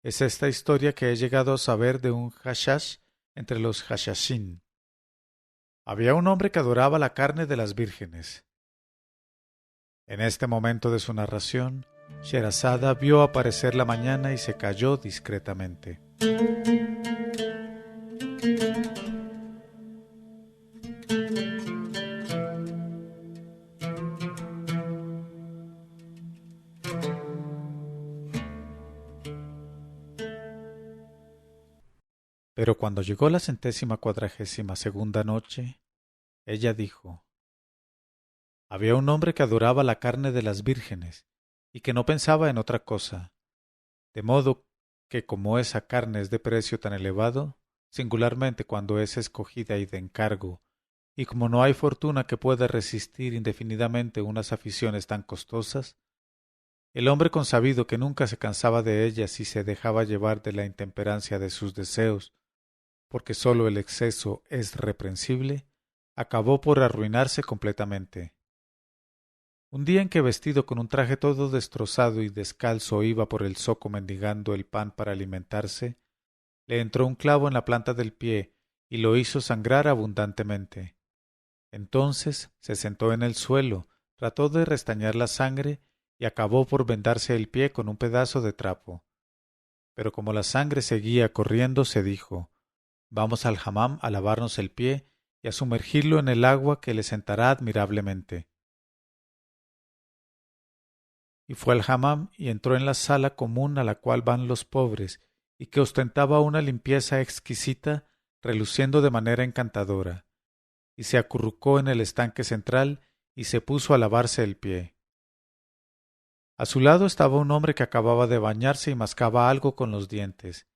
es esta historia que he llegado a saber de un hashash entre los hashashin? Había un hombre que adoraba la carne de las vírgenes. En este momento de su narración, Sherazada vio aparecer la mañana y se calló discretamente. Pero cuando llegó la 142ª noche, ella dijo: Había un hombre que adoraba la carne de las vírgenes y que no pensaba en otra cosa, de modo que como esa carne es de precio tan elevado, singularmente cuando es escogida y de encargo, y como no hay fortuna que pueda resistir indefinidamente unas aficiones tan costosas, el hombre consabido que nunca se cansaba de ellas y se dejaba llevar de la intemperancia de sus deseos, porque sólo el exceso es reprensible, acabó por arruinarse completamente. Un día en que vestido con un traje todo destrozado y descalzo iba por el zoco mendigando el pan para alimentarse, le entró un clavo en la planta del pie y lo hizo sangrar abundantemente. Entonces se sentó en el suelo, trató de restañar la sangre y acabó por vendarse el pie con un pedazo de trapo. Pero como la sangre seguía corriendo, se dijo: Vamos al hammam a lavarnos el pie y a sumergirlo en el agua que le sentará admirablemente. Y fue al hammam y entró en la sala común a la cual van los pobres, y que ostentaba una limpieza exquisita, reluciendo de manera encantadora, y se acurrucó en el estanque central y se puso a lavarse el pie. A su lado estaba un hombre que acababa de bañarse y mascaba algo con los dientes,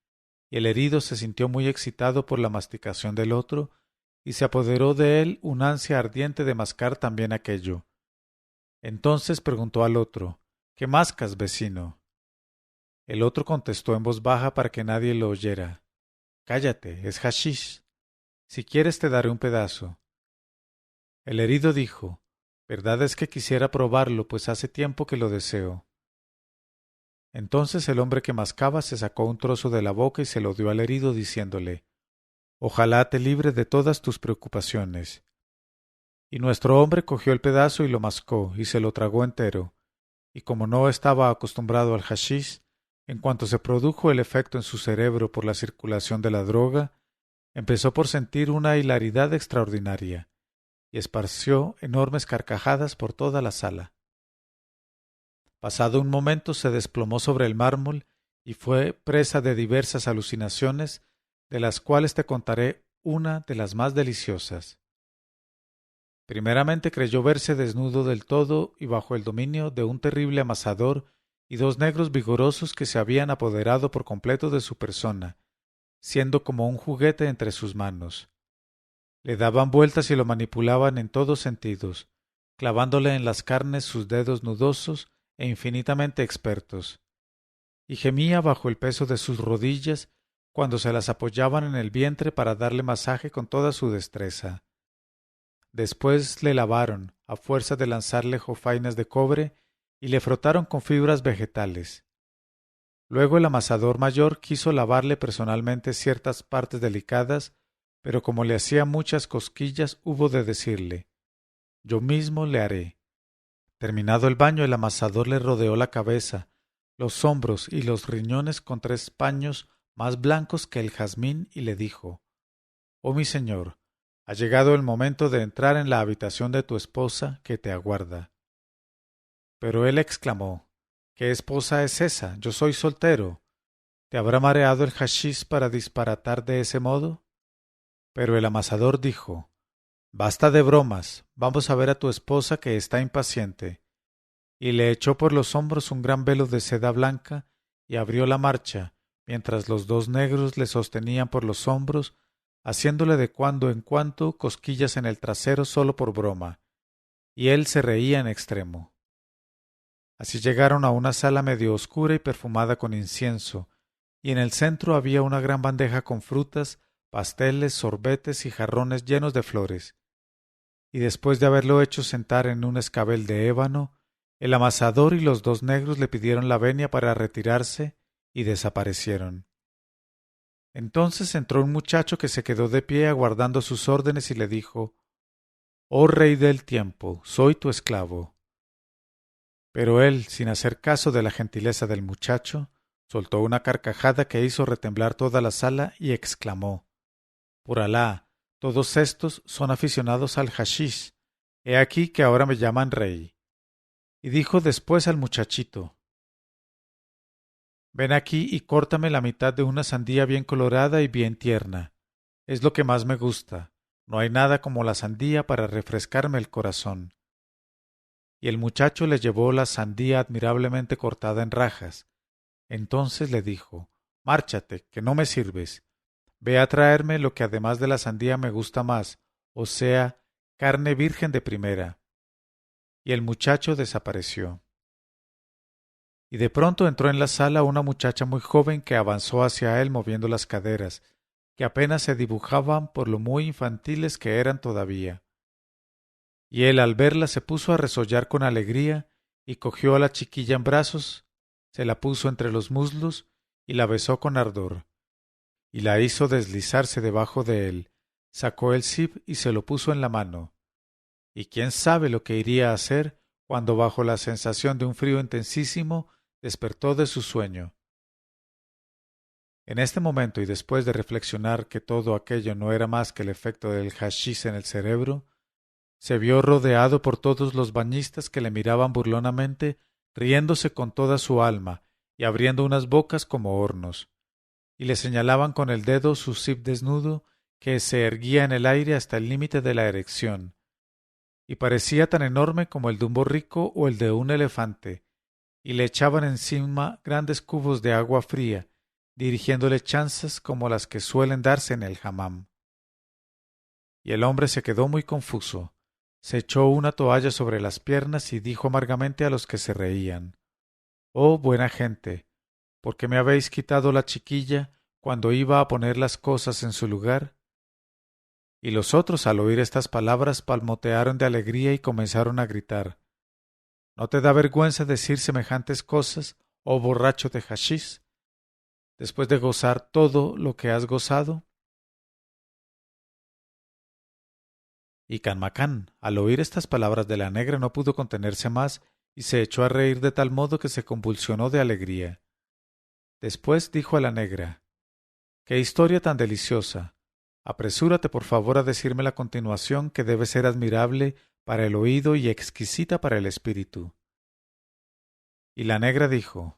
y el herido se sintió muy excitado por la masticación del otro, y se apoderó de él una ansia ardiente de mascar también aquello. Entonces preguntó al otro: ¿Qué mascas, vecino? El otro contestó en voz baja para que nadie lo oyera: Cállate, es hashish. Si quieres te daré un pedazo. El herido dijo: Verdad es que quisiera probarlo, pues hace tiempo que lo deseo. Entonces el hombre que mascaba se sacó un trozo de la boca y se lo dio al herido, diciéndole: Ojalá te libre de todas tus preocupaciones. Y nuestro hombre cogió el pedazo y lo mascó, y se lo tragó entero, y como no estaba acostumbrado al hashish, en cuanto se produjo el efecto en su cerebro por la circulación de la droga, empezó por sentir una hilaridad extraordinaria, y esparció enormes carcajadas por toda la sala. Pasado un momento se desplomó sobre el mármol y fue presa de diversas alucinaciones, de las cuales te contaré una de las más deliciosas. Primeramente creyó verse desnudo del todo y bajo el dominio de un terrible amasador y dos negros vigorosos que se habían apoderado por completo de su persona, siendo como un juguete entre sus manos. Le daban vueltas y lo manipulaban en todos sentidos, clavándole en las carnes sus dedos nudosos e infinitamente expertos, y gemía bajo el peso de sus rodillas cuando se las apoyaban en el vientre para darle masaje con toda su destreza. Después le lavaron, a fuerza de lanzarle jofainas de cobre, y le frotaron con fibras vegetales. Luego el amasador mayor quiso lavarle personalmente ciertas partes delicadas, pero como le hacía muchas cosquillas, hubo de decirle: Yo mismo le haré. Terminado el baño, el amasador le rodeó la cabeza, los hombros y los riñones con 3 paños más blancos que el jazmín y le dijo: Oh mi señor, ha llegado el momento de entrar en la habitación de tu esposa que te aguarda. Pero él exclamó: ¿Qué esposa es esa? Yo soy soltero. ¿Te habrá mareado el hashish para disparatar de ese modo? Pero el amasador dijo: Basta de bromas, vamos a ver a tu esposa que está impaciente. Y le echó por los hombros un gran velo de seda blanca y abrió la marcha, mientras los dos negros le sostenían por los hombros, haciéndole de cuando en cuando cosquillas en el trasero solo por broma, y él se reía en extremo. Así llegaron a una sala medio oscura y perfumada con incienso, y en el centro había una gran bandeja con frutas, pasteles, sorbetes y jarrones llenos de flores. Y después de haberlo hecho sentar en un escabel de ébano, el amasador y los dos negros le pidieron la venia para retirarse y desaparecieron. Entonces entró un muchacho que se quedó de pie aguardando sus órdenes y le dijo: Oh rey del tiempo, soy tu esclavo. Pero él, sin hacer caso de la gentileza del muchacho, soltó una carcajada que hizo retemblar toda la sala y exclamó: Por Alá, todos estos son aficionados al hashish. He aquí que ahora me llaman rey. Y dijo después al muchachito: Ven aquí y córtame la mitad de una sandía bien colorada y bien tierna. Es lo que más me gusta. No hay nada como la sandía para refrescarme el corazón. Y el muchacho le llevó la sandía admirablemente cortada en rajas. Entonces le dijo: Márchate, que no me sirves. Ve a traerme lo que además de la sandía me gusta más, o sea, carne virgen de primera. Y el muchacho desapareció. Y de pronto entró en la sala una muchacha muy joven que avanzó hacia él moviendo las caderas, que apenas se dibujaban por lo muy infantiles que eran todavía. Y él al verla se puso a resollar con alegría y cogió a la chiquilla en brazos, se la puso entre los muslos y la besó con ardor, y la hizo deslizarse debajo de él, sacó el zip y se lo puso en la mano. Y quién sabe lo que iría a hacer cuando bajo la sensación de un frío intensísimo despertó de su sueño. En este momento y después de reflexionar que todo aquello no era más que el efecto del hashish en el cerebro, se vio rodeado por todos los bañistas que le miraban burlonamente, riéndose con toda su alma y abriendo unas bocas como hornos, y le señalaban con el dedo su zip desnudo que se erguía en el aire hasta el límite de la erección, y parecía tan enorme como el de un borrico o el de un elefante, y le echaban encima grandes cubos de agua fría, dirigiéndole chanzas como las que suelen darse en el hammam. Y el hombre se quedó muy confuso. Se echó una toalla sobre las piernas y dijo amargamente a los que se reían: «Oh, buena gente, ¿por qué me habéis quitado la chiquilla cuando iba a poner las cosas en su lugar?» Y los otros, al oír estas palabras, palmotearon de alegría y comenzaron a gritar: «¿No te da vergüenza decir semejantes cosas, oh borracho de hashish, después de gozar todo lo que has gozado?» Y Canmacán, al oír estas palabras de la negra, no pudo contenerse más y se echó a reír de tal modo que se convulsionó de alegría. Después dijo a la negra: «¡Qué historia tan deliciosa! Apresúrate por favor a decirme la continuación, que debe ser admirable para el oído y exquisita para el espíritu». Y la negra dijo: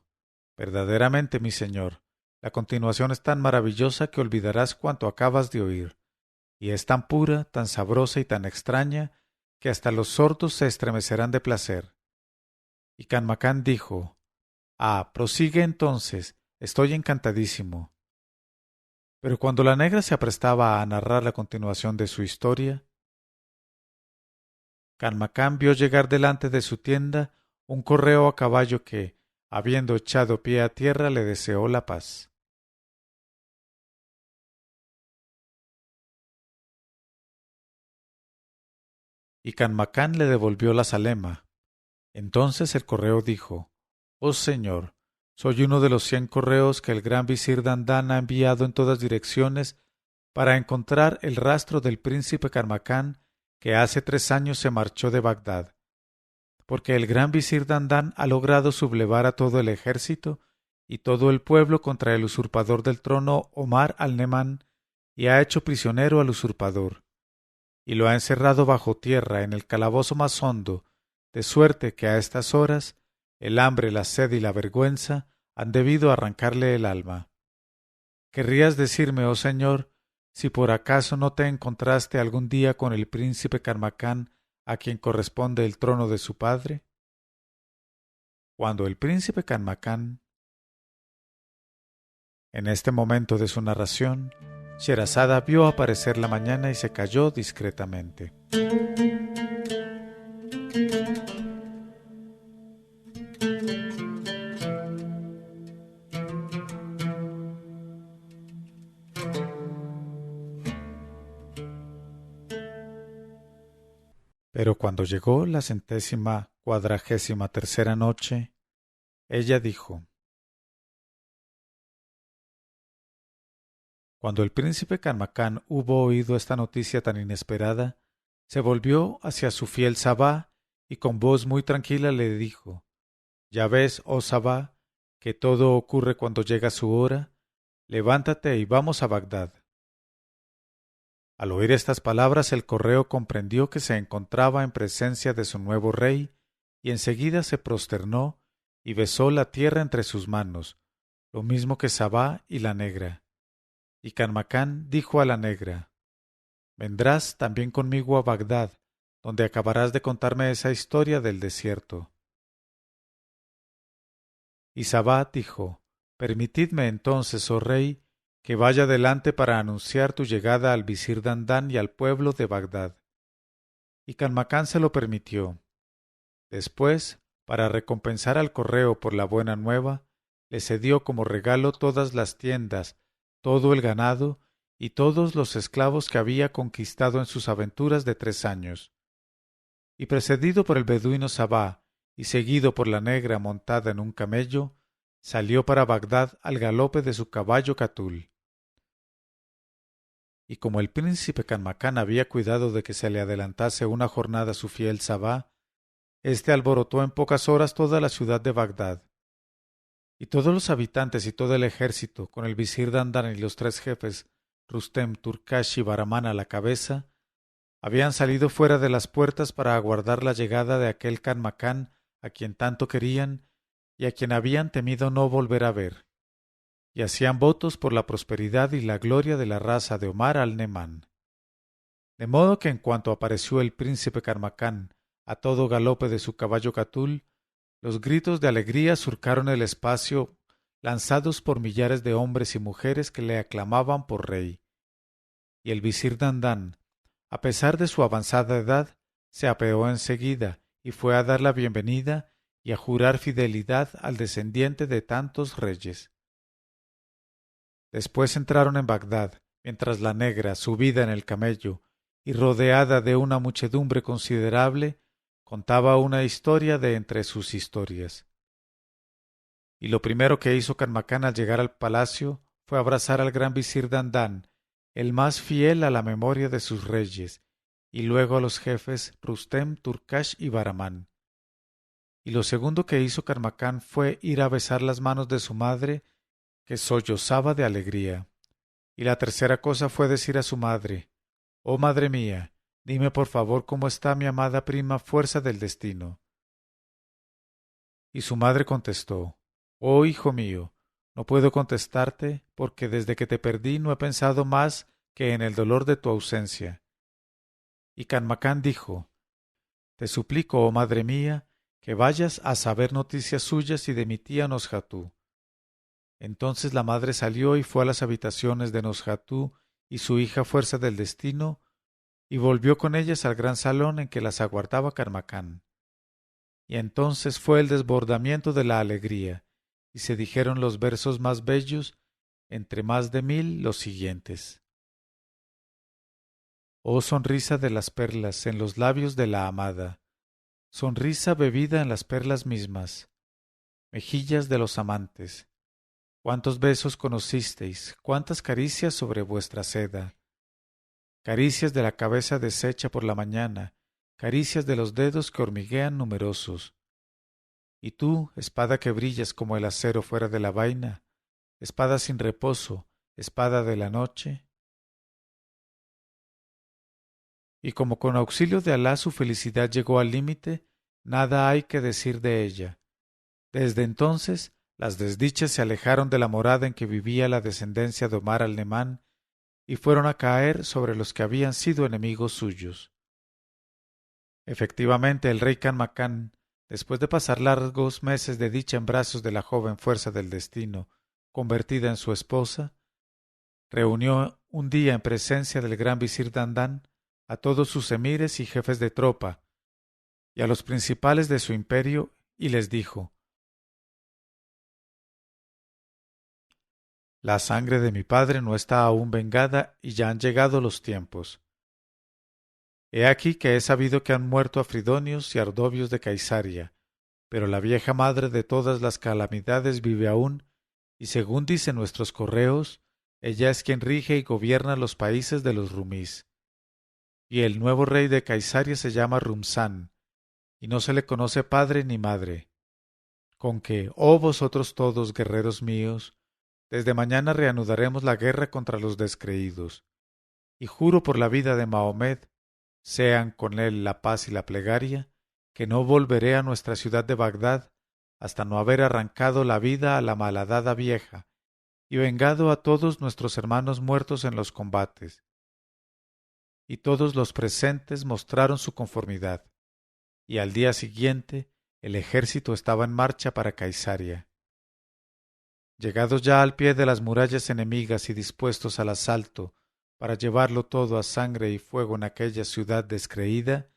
«Verdaderamente, mi señor, la continuación es tan maravillosa que olvidarás cuanto acabas de oír, y es tan pura, tan sabrosa y tan extraña, que hasta los sordos se estremecerán de placer». Y Canmacán dijo: «Ah, prosigue entonces, estoy encantadísimo». Pero cuando la negra se aprestaba a narrar la continuación de su historia, Canmacán vio llegar delante de su tienda un correo a caballo que, habiendo echado pie a tierra, le deseó la paz. Y Canmacán le devolvió la zalema. Entonces el correo dijo: «Oh señor, soy uno de los 100 correos que el gran visir Dandán ha enviado en todas direcciones para encontrar el rastro del príncipe Canmacán, que hace 3 años se marchó de Bagdad, porque el gran visir Dandán ha logrado sublevar a todo el ejército y todo el pueblo contra el usurpador del trono Omar al-Nemán, y ha hecho prisionero al usurpador, y lo ha encerrado bajo tierra en el calabozo más hondo, de suerte que a estas horas el hambre, la sed y la vergüenza han debido arrancarle el alma. ¿Querrías decirme, oh señor, si por acaso no te encontraste algún día con el príncipe Canmacán, a quien corresponde el trono de su padre?» Cuando el príncipe Canmacán, en este momento de su narración, Sherazada vio aparecer la mañana y se calló discretamente. Pero cuando llegó la 143ª noche, ella dijo: Cuando el príncipe Canmacán hubo oído esta noticia tan inesperada, se volvió hacia su fiel Sabá y con voz muy tranquila le dijo: «Ya ves, oh Sabá, que todo ocurre cuando llega su hora. Levántate y vamos a Bagdad». Al oír estas palabras, el correo comprendió que se encontraba en presencia de su nuevo rey, y enseguida se prosternó y besó la tierra entre sus manos, lo mismo que Sabá y la negra. Y Canmacán dijo a la negra: «Vendrás también conmigo a Bagdad, donde acabarás de contarme esa historia del desierto». Y Sabá dijo: «Permitidme entonces, oh rey, que vaya delante para anunciar tu llegada al visir Dandán y al pueblo de Bagdad. Y Canmacán se lo permitió. Después, para recompensar al correo por la buena nueva, le cedió como regalo todas las tiendas, todo el ganado y todos los esclavos que había conquistado en sus aventuras de 3 años. Y precedido por el beduino Sabá y seguido por la negra montada en un camello, salió para Bagdad al galope de su caballo Catul. Y como el príncipe Canmacán había cuidado de que se le adelantase una jornada su fiel Sabá, éste alborotó en pocas horas toda la ciudad de Bagdad. Y todos los habitantes y todo el ejército, con el visir Dandán y los 3 jefes, Rustem, Turkash y Baramán a la cabeza, habían salido fuera de las puertas para aguardar la llegada de aquel Canmacán a quien tanto querían y a quien habían temido no volver a ver, y hacían votos por la prosperidad y la gloria de la raza de Omar al-Nemán. De modo que en cuanto apareció el príncipe Canmacán a todo galope de su caballo Catul, los gritos de alegría surcaron el espacio, lanzados por millares de hombres y mujeres que le aclamaban por rey. Y el visir Dandán, a pesar de su avanzada edad, se apeó enseguida y fue a dar la bienvenida y a jurar fidelidad al descendiente de tantos reyes. Después entraron en Bagdad, mientras la negra, subida en el camello y rodeada de una muchedumbre considerable, contaba una historia de entre sus historias. Y lo primero que hizo Canmacán al llegar al palacio fue abrazar al gran visir Dandán, el más fiel a la memoria de sus reyes, y luego a los jefes Rustem, Turkash y Baramán. Y lo segundo que hizo Canmacán fue ir a besar las manos de su madre, que sollozaba de alegría. Y la tercera cosa fue decir a su madre: «Oh madre mía, dime por favor cómo está mi amada prima Fuerza del Destino». Y su madre contestó: «Oh hijo mío, no puedo contestarte porque desde que te perdí no he pensado más que en el dolor de tu ausencia». Y Canmacán dijo: «Te suplico, oh madre mía, que vayas a saber noticias suyas y de mi tía Nosjatú». Entonces la madre salió y fue a las habitaciones de Nosjatú y su hija Fuerza del Destino, y volvió con ellas al gran salón en que las aguardaba Canmacán. Y entonces fue el desbordamiento de la alegría, y se dijeron los versos más bellos, entre más de 1000 los siguientes. Oh sonrisa de las perlas en los labios de la amada, sonrisa bebida en las perlas mismas, mejillas de los amantes. Cuántos besos conocisteis, cuántas caricias sobre vuestra seda. Caricias de la cabeza deshecha por la mañana, caricias de los dedos que hormiguean numerosos. Y tú, espada que brillas como el acero fuera de la vaina, espada sin reposo, espada de la noche. Y como con auxilio de Alá su felicidad llegó al límite, nada hay que decir de ella. Desde entonces, las desdichas se alejaron de la morada en que vivía la descendencia de Omar al-Nemán y fueron a caer sobre los que habían sido enemigos suyos. Efectivamente, el rey Canmacán, después de pasar largos meses de dicha en brazos de la joven Fuerza del Destino, convertida en su esposa, reunió un día en presencia del gran visir Dandán a todos sus emires y jefes de tropa, y a los principales de su imperio, y les dijo: «La sangre de mi padre no está aún vengada y ya han llegado los tiempos. He aquí que he sabido que han muerto Afridonios y Ardovios de Caisaria, pero la vieja madre de todas las calamidades vive aún, y según dicen nuestros correos, ella es quien rige y gobierna los países de los rumís. Y el nuevo rey de Caisaria se llama Rumzán, y no se le conoce padre ni madre. Con que, oh vosotros todos, guerreros míos, desde mañana reanudaremos la guerra contra los descreídos. Y juro por la vida de Mahomed, sean con él la paz y la plegaria, que no volveré a nuestra ciudad de Bagdad hasta no haber arrancado la vida a la malhadada vieja y vengado a todos nuestros hermanos muertos en los combates». Y todos los presentes mostraron su conformidad, y al día siguiente el ejército estaba en marcha para Caisaria. Llegados ya al pie de las murallas enemigas y dispuestos al asalto, para llevarlo todo a sangre y fuego en aquella ciudad descreída,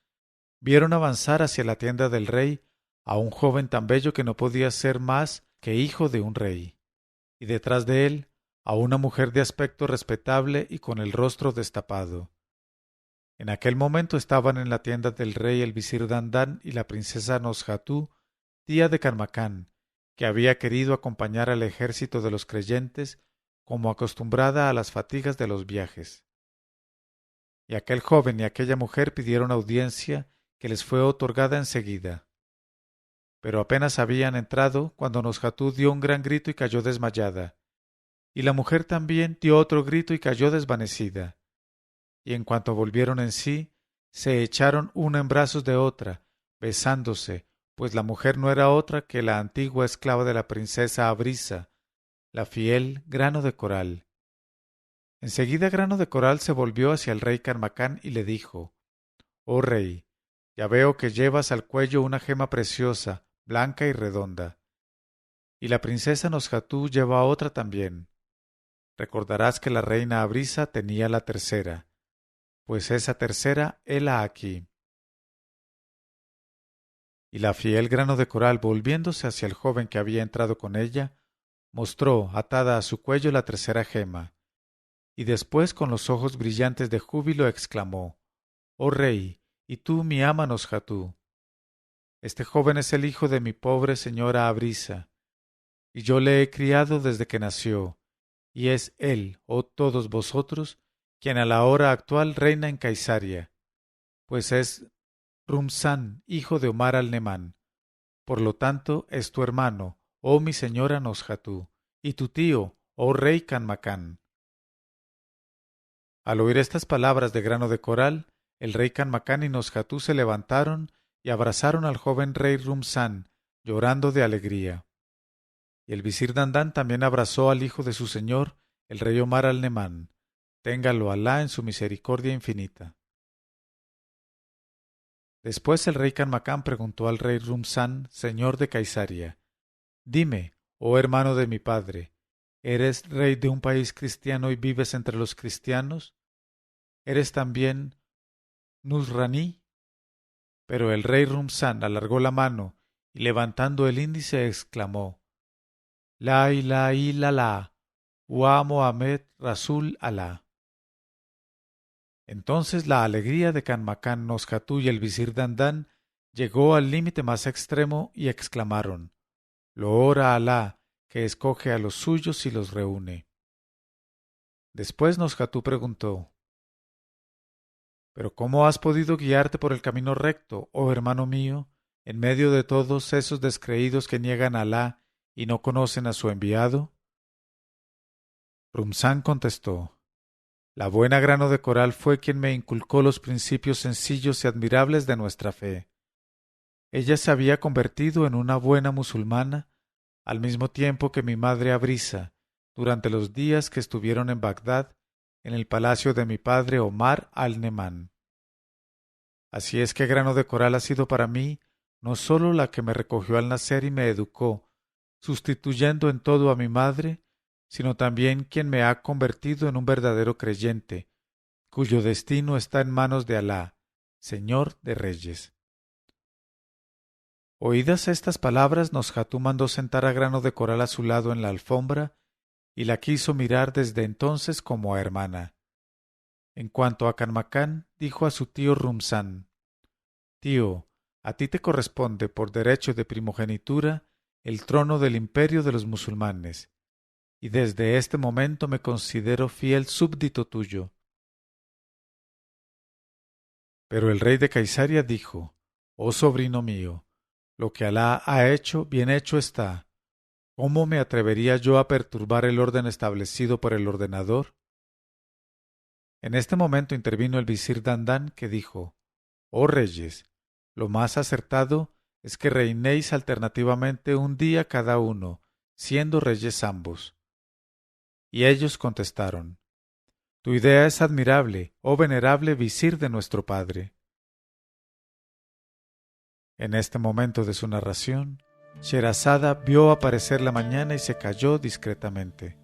vieron avanzar hacia la tienda del rey a un joven tan bello que no podía ser más que hijo de un rey, y detrás de él a una mujer de aspecto respetable y con el rostro destapado. En aquel momento estaban en la tienda del rey el visir Dandán y la princesa Noshatú, tía de Canmacán, que había querido acompañar al ejército de los creyentes como acostumbrada a las fatigas de los viajes. Y aquel joven y aquella mujer pidieron audiencia que les fue otorgada enseguida. Pero apenas habían entrado cuando Noshatú dio un gran grito y cayó desmayada, y la mujer también dio otro grito y cayó desvanecida. Y en cuanto volvieron en sí, se echaron una en brazos de otra, besándose, pues la mujer no era otra que la antigua esclava de la princesa Abrisa, la fiel Grano de Coral. Enseguida Grano de Coral se volvió hacia el rey Canmacán y le dijo: «Oh rey, ya veo que llevas al cuello una gema preciosa, blanca y redonda. Y la princesa Noshatú lleva otra también. Recordarás que la reina Abrisa tenía la tercera, pues esa tercera hela aquí». Y la fiel Grano de Coral, volviéndose hacia el joven que había entrado con ella, mostró atada a su cuello la tercera gema, y después con los ojos brillantes de júbilo exclamó: «Oh rey, y tú mi ama Noshatú, este joven es el hijo de mi pobre señora Abrisa, y yo le he criado desde que nació, y es él, oh todos vosotros, quien a la hora actual reina en Caisaria, pues es Rumzán, hijo de Omar al-Nemán. Por lo tanto, es tu hermano, oh mi señora Noshatú, y tu tío, oh rey Canmacán». Al oír estas palabras de Grano de Coral, el rey Canmacán y Noshatú se levantaron y abrazaron al joven rey Rumzán, llorando de alegría. Y el visir Dandán también abrazó al hijo de su señor, el rey Omar al-Nemán. Téngalo Alá en su misericordia infinita. Después el rey Canmacán preguntó al rey Rumzán, señor de Caisaria: «Dime, oh hermano de mi padre, ¿eres rey de un país cristiano y vives entre los cristianos? ¿Eres también Nusraní?» Pero el rey Rumzán alargó la mano y levantando el índice exclamó: «La ilaha illallah, wa Mohamed Rasul Alá». Entonces la alegría de Canmacán, Noshatú y el visir Dandán llegó al límite más extremo y exclamaron: «Loor a Alá, que escoge a los suyos y los reúne». Después Noshatú preguntó: «¿Pero cómo has podido guiarte por el camino recto, oh hermano mío, en medio de todos esos descreídos que niegan a Alá y no conocen a su enviado?» Rumzán contestó: «La buena Grano de Coral fue quien me inculcó los principios sencillos y admirables de nuestra fe. Ella se había convertido en una buena musulmana al mismo tiempo que mi madre Abrisa, durante los días que estuvieron en Bagdad, en el palacio de mi padre Omar al-Nemán. Así es que Grano de Coral ha sido para mí no sólo la que me recogió al nacer y me educó, sustituyendo en todo a mi madre, sino también quien me ha convertido en un verdadero creyente, cuyo destino está en manos de Alá, Señor de Reyes». Oídas estas palabras, Noshatú mandó sentar a Grano de Coral a su lado en la alfombra y la quiso mirar desde entonces como a hermana. En cuanto a Canmacán, dijo a su tío Rumzán: «Tío, a ti te corresponde por derecho de primogenitura el trono del imperio de los musulmanes, y desde este momento me considero fiel súbdito tuyo». Pero el rey de Caisaria dijo: «Oh sobrino mío, lo que Alá ha hecho, bien hecho está. ¿Cómo me atrevería yo a perturbar el orden establecido por el ordenador?». En este momento intervino el visir Dandán, que dijo: «Oh reyes, lo más acertado es que reinéis alternativamente un día cada uno, siendo reyes ambos». Y ellos contestaron: «Tu idea es admirable, oh venerable visir de nuestro padre». En este momento de su narración, Sherazada vio aparecer la mañana y se calló discretamente.